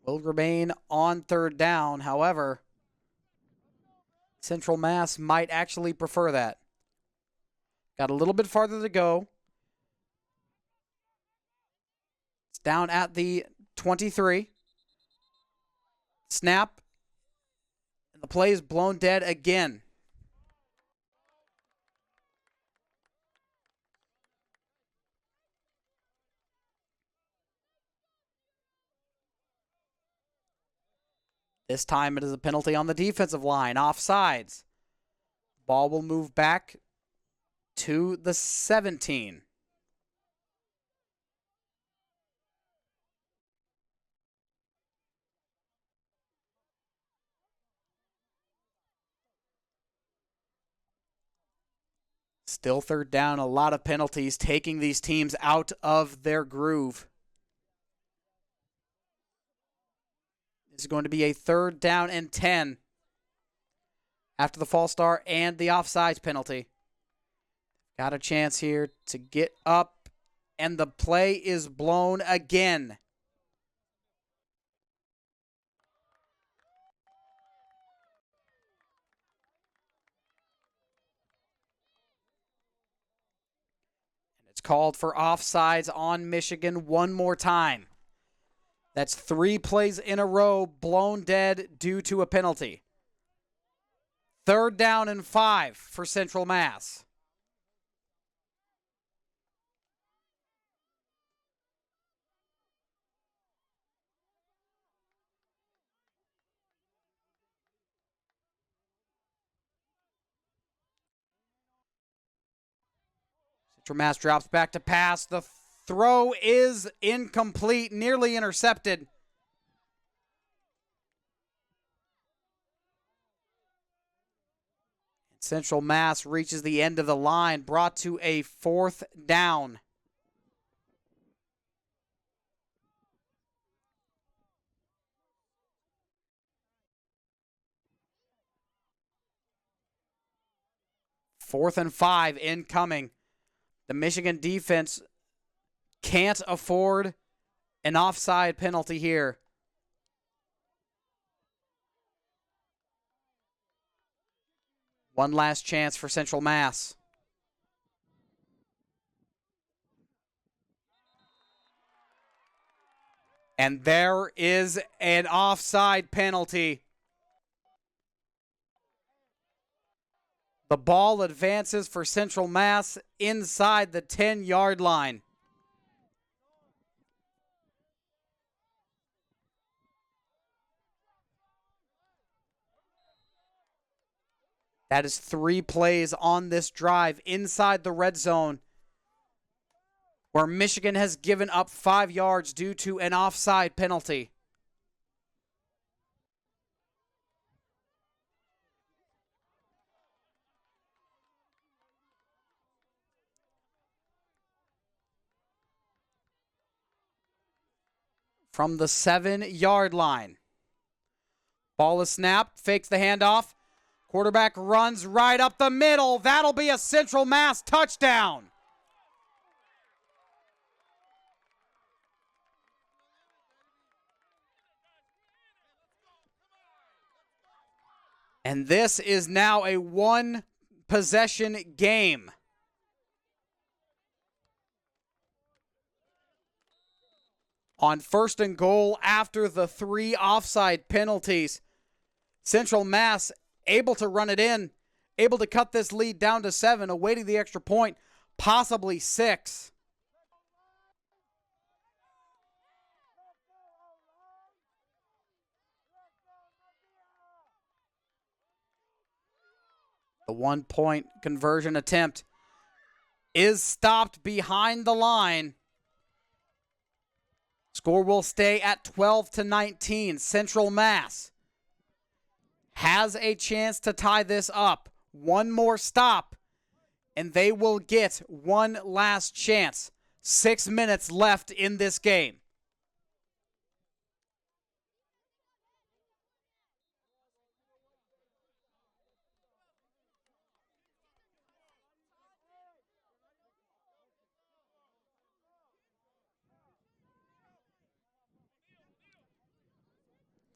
[SPEAKER 1] Will remain on third down. However, Central Mass might actually prefer that. Got a little bit farther to go. It's down at the 23. Snap. And the play is blown dead again. This time it is a penalty on the defensive line. Offsides. Ball will move back to the 17. Still third down, a lot of penalties taking these teams out of their groove. This is going to be a third down and 10 after the false start and the offsides penalty. Got a chance here to get up, and the play is blown again. It's called for offsides on Michigan one more time. That's 3 plays in a row blown dead due to a penalty. Third down and 5 for Central Mass. Central Mass drops back to pass. The throw is incomplete, nearly intercepted. Central Mass reaches the end of the line, brought to a fourth down. Fourth and 5 incoming. The Michigan defense can't afford an offside penalty here. One last chance for Central Mass. And there is an offside penalty. The ball advances for Central Mass inside the 10-yard line. That is 3 plays on this drive inside the red zone, where Michigan has given up 5 yards due to an offside penalty. From the 7-yard line. Ball is snapped, fakes the handoff. Quarterback runs right up the middle. That'll be a Central Mass touchdown. And this is now a 1-possession game. On first and goal after the 3 offside penalties, Central Mass able to run it in, able to cut this lead down to 7, awaiting the extra point, possibly 6. The 1-point conversion attempt is stopped behind the line. Score will stay at 12-19. Central Mass has a chance to tie this up. One more stop, and they will get one last chance. 6 minutes left in this game.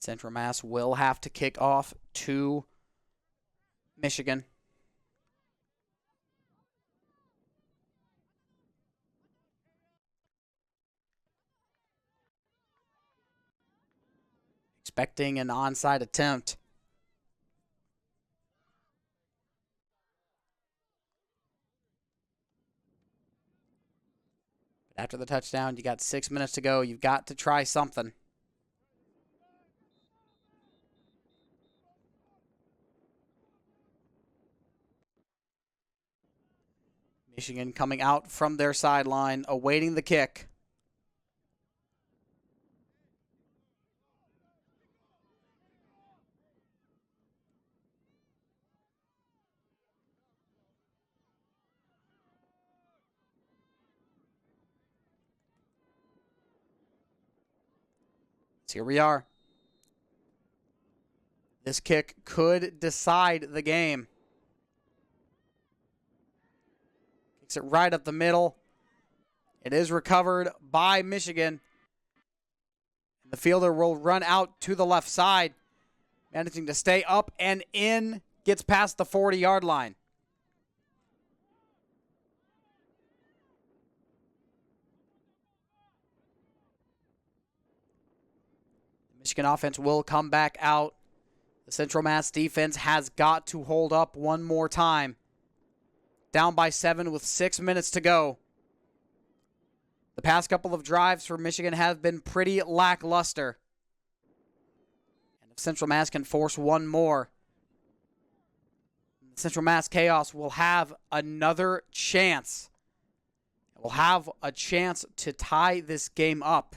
[SPEAKER 1] Central Mass will have to kick off to Michigan. Expecting an onside attempt. But after the touchdown, you got 6 minutes to go. You've got to try something. Michigan coming out from their sideline, awaiting the kick. So here we are. This kick could decide the game. Kicks it right up the middle. It is recovered by Michigan. The fielder will run out to the left side, managing to stay up and in, gets past the 40-yard line. The Michigan offense will come back out. The Central Mass defense has got to hold up one more time. Down by 7 with 6 minutes to go. The past couple of drives for Michigan have been pretty lackluster. And if Central Mass can force one more, Central Mass Chaos will have another chance. Will have a chance to tie this game up.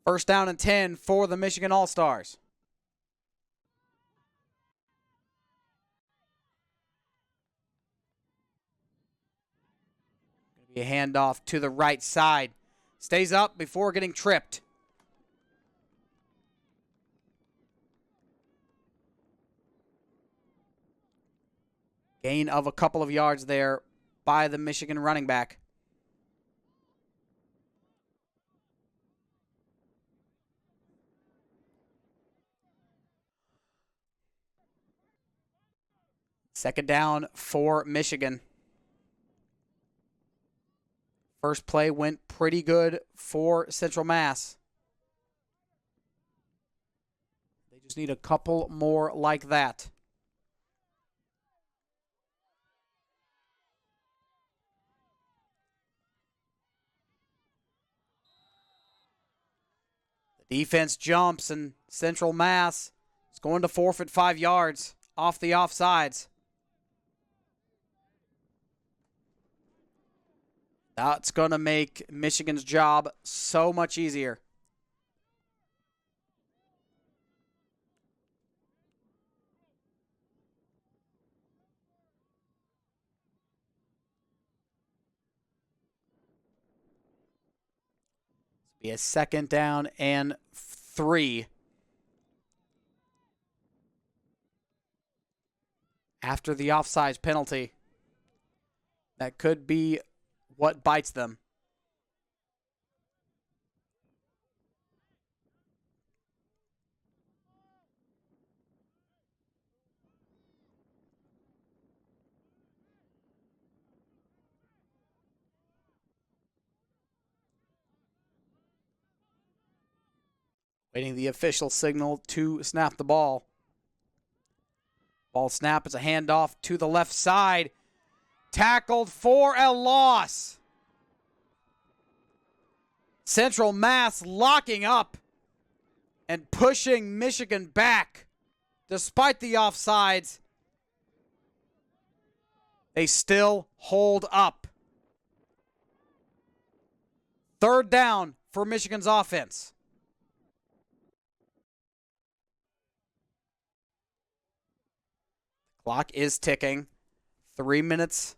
[SPEAKER 1] First down and 10 for the Michigan All-Stars. Going to be a handoff to the right side. Stays up before getting tripped. Gain of a couple of yards there by the Michigan running back. Second down for Michigan. First play went pretty good for Central Mass. They just need a couple more like that. The defense jumps, and Central Mass is going to forfeit 5 yards off the offsides. That's going to make Michigan's job so much easier. This will be a second down and 3. After the offsides penalty. That could be what bites them. Waiting the official signal to snap the ball. Ball snap is a handoff to the left side. Tackled for a loss. Central Mass locking up and pushing Michigan back. Despite the offsides, they still hold up. Third down for Michigan's offense. Clock is ticking. 3 minutes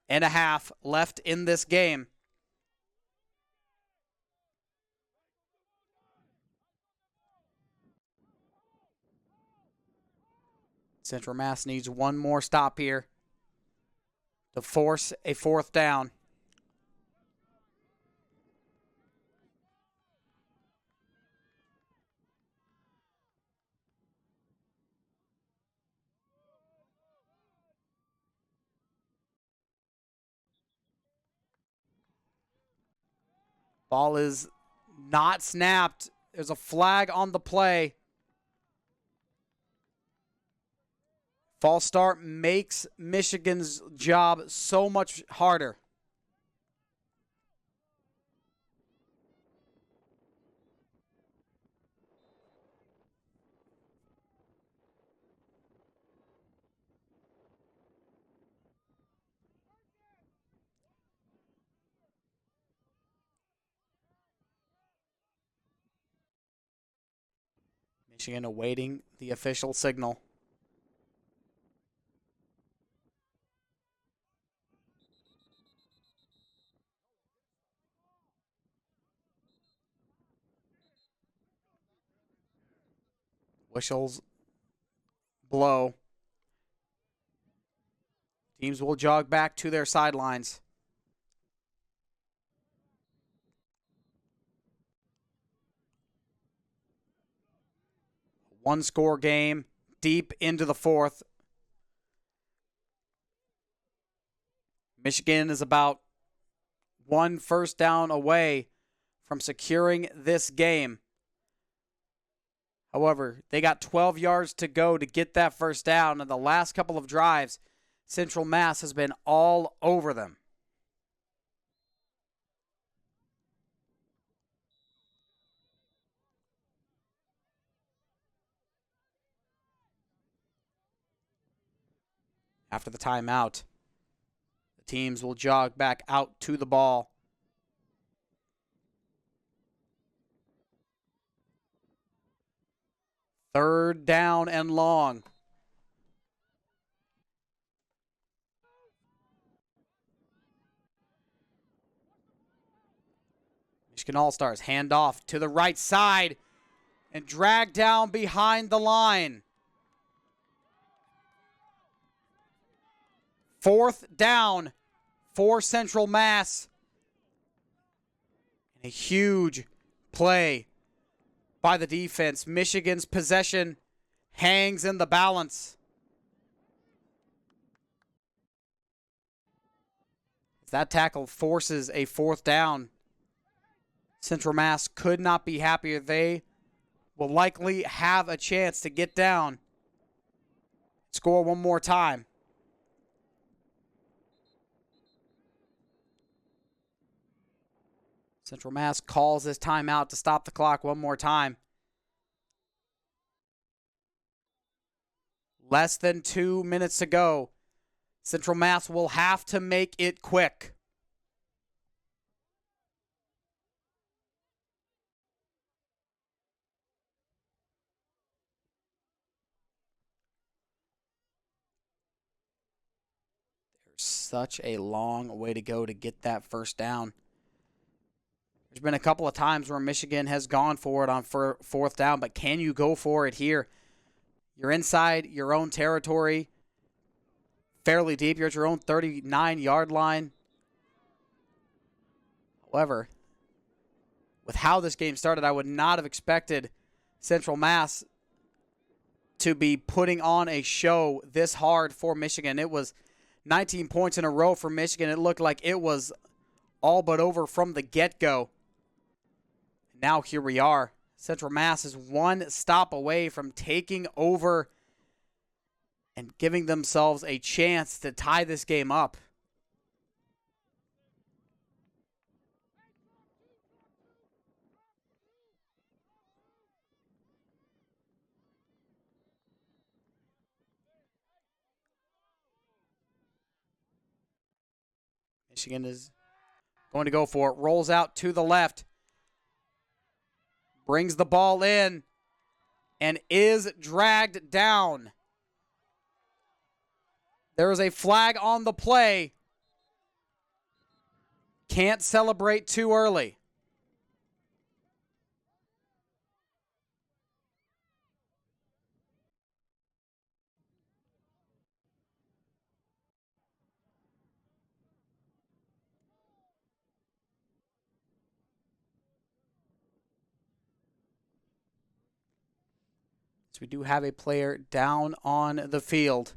[SPEAKER 1] and a half left in this game. Central Mass needs one more stop here to force a fourth down. Ball is not snapped. There's a flag on the play. False start makes Michigan's job so much harder. Michigan awaiting the official signal. Whistles blow. Teams will jog back to their sidelines. One-score game deep into the fourth. Michigan is about one first down away from securing this game. However, they got 12 yards to go to get that first down, and the last couple of drives, Central Mass has been all over them. After the timeout, the teams will jog back out to the ball. Third down and long. Michigan All-Stars hand off to the right side and drag down behind the line. Fourth down for Central Mass. A huge play by the defense. Michigan's possession hangs in the balance. That tackle forces a fourth down. Central Mass could not be happier. They will likely have a chance to get down, score one more time. Central Mass calls this timeout to stop the clock one more time. Less than 2 minutes to go. Central Mass will have to make it quick. There's such a long way to go to get that first down. There's been a couple of times where Michigan has gone for it on fourth down, but can you go for it here? You're inside your own territory, fairly deep. You're at your own 39-yard line. However, with how this game started, I would not have expected Central Mass to be putting on a show this hard for Michigan. It was 19 points in a row for Michigan. It looked like it was all but over from the get-go. Now here we are. Central Mass is one stop away from taking over and giving themselves a chance to tie this game up. Michigan is going to go for it. Rolls out to the left. Brings the ball in and is dragged down. There is a flag on the play. Can't celebrate too early. So we do have a player down on the field.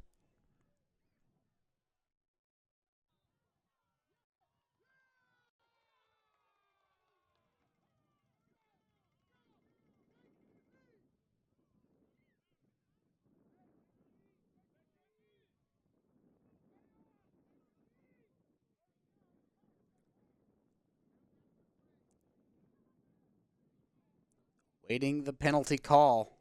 [SPEAKER 1] Waiting the penalty call.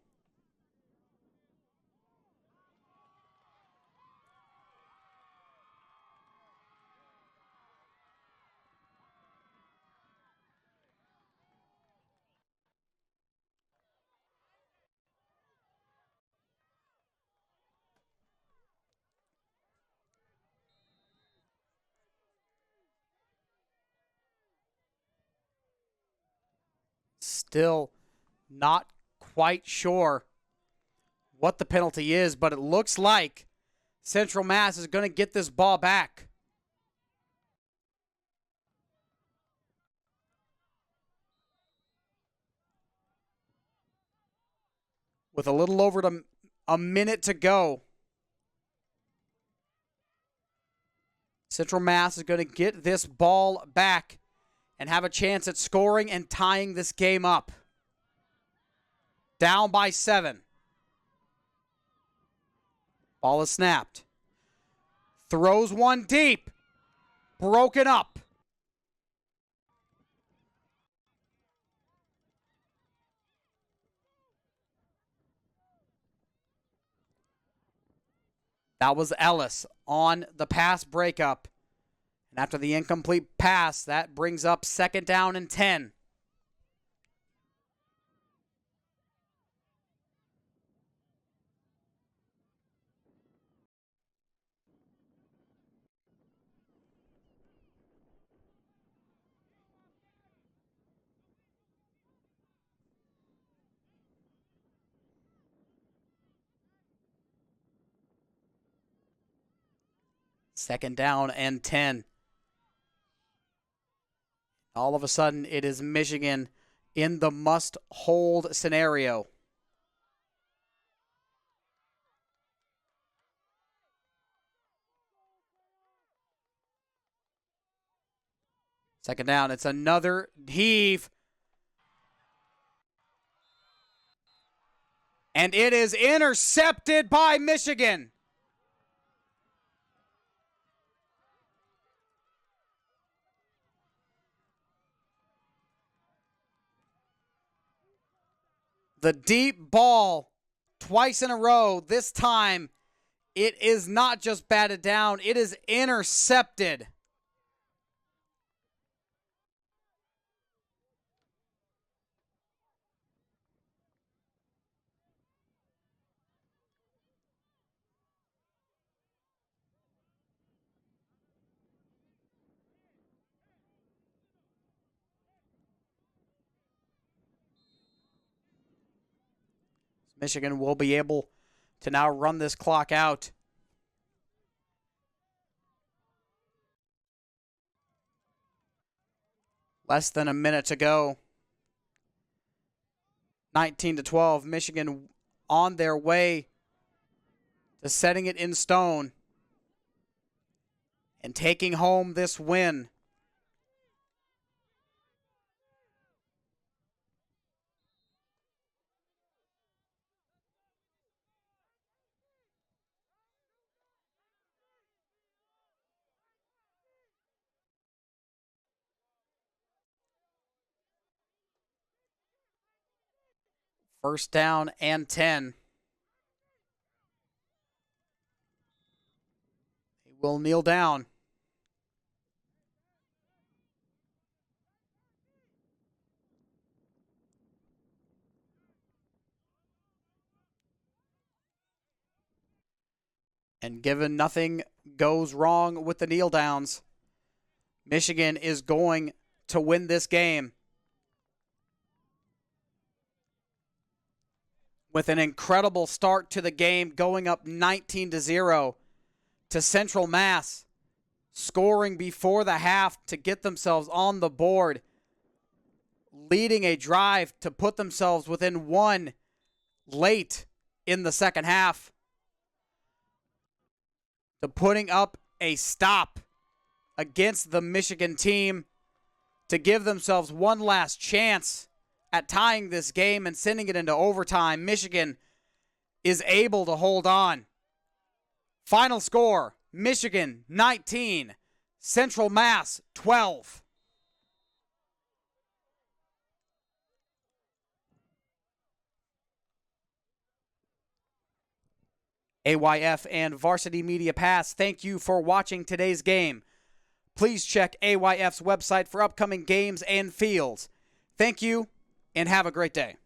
[SPEAKER 1] Still not quite sure what the penalty is, but it looks like Central Mass is going to get this ball back. With a little over a minute to go, Central Mass is going to get this ball back and have a chance at scoring and tying this game up. Down by 7. Ball is snapped. Throws one deep. Broken up. That was Ellis on the pass breakup. And after the incomplete pass, that brings up 2nd down and 10. Second down and 10. All of a sudden, it is Michigan in the must-hold scenario. Second down, it's another heave. And it is intercepted by Michigan. The deep ball twice in a row. This time, it is not just batted down, it is intercepted. Michigan will be able to now run this clock out. Less than a minute to go. 19-12, Michigan on their way to setting it in stone and taking home this win. First down and 10. They will kneel down. And given nothing goes wrong with the kneel downs, Michigan is going to win this game with an incredible start to the game, going up 19-0 to Central Mass, scoring before the half to get themselves on the board, leading a drive to put themselves within one late in the second half, to putting up a stop against the Michigan team to give themselves one last chance at tying this game and sending it into overtime. Michigan is able to hold on. Final score, Michigan 19, Central Mass 12. AYF and Varsity Media Pass, thank you for watching today's game. Please check AYF's website for upcoming games and fields. Thank you, and have a great day.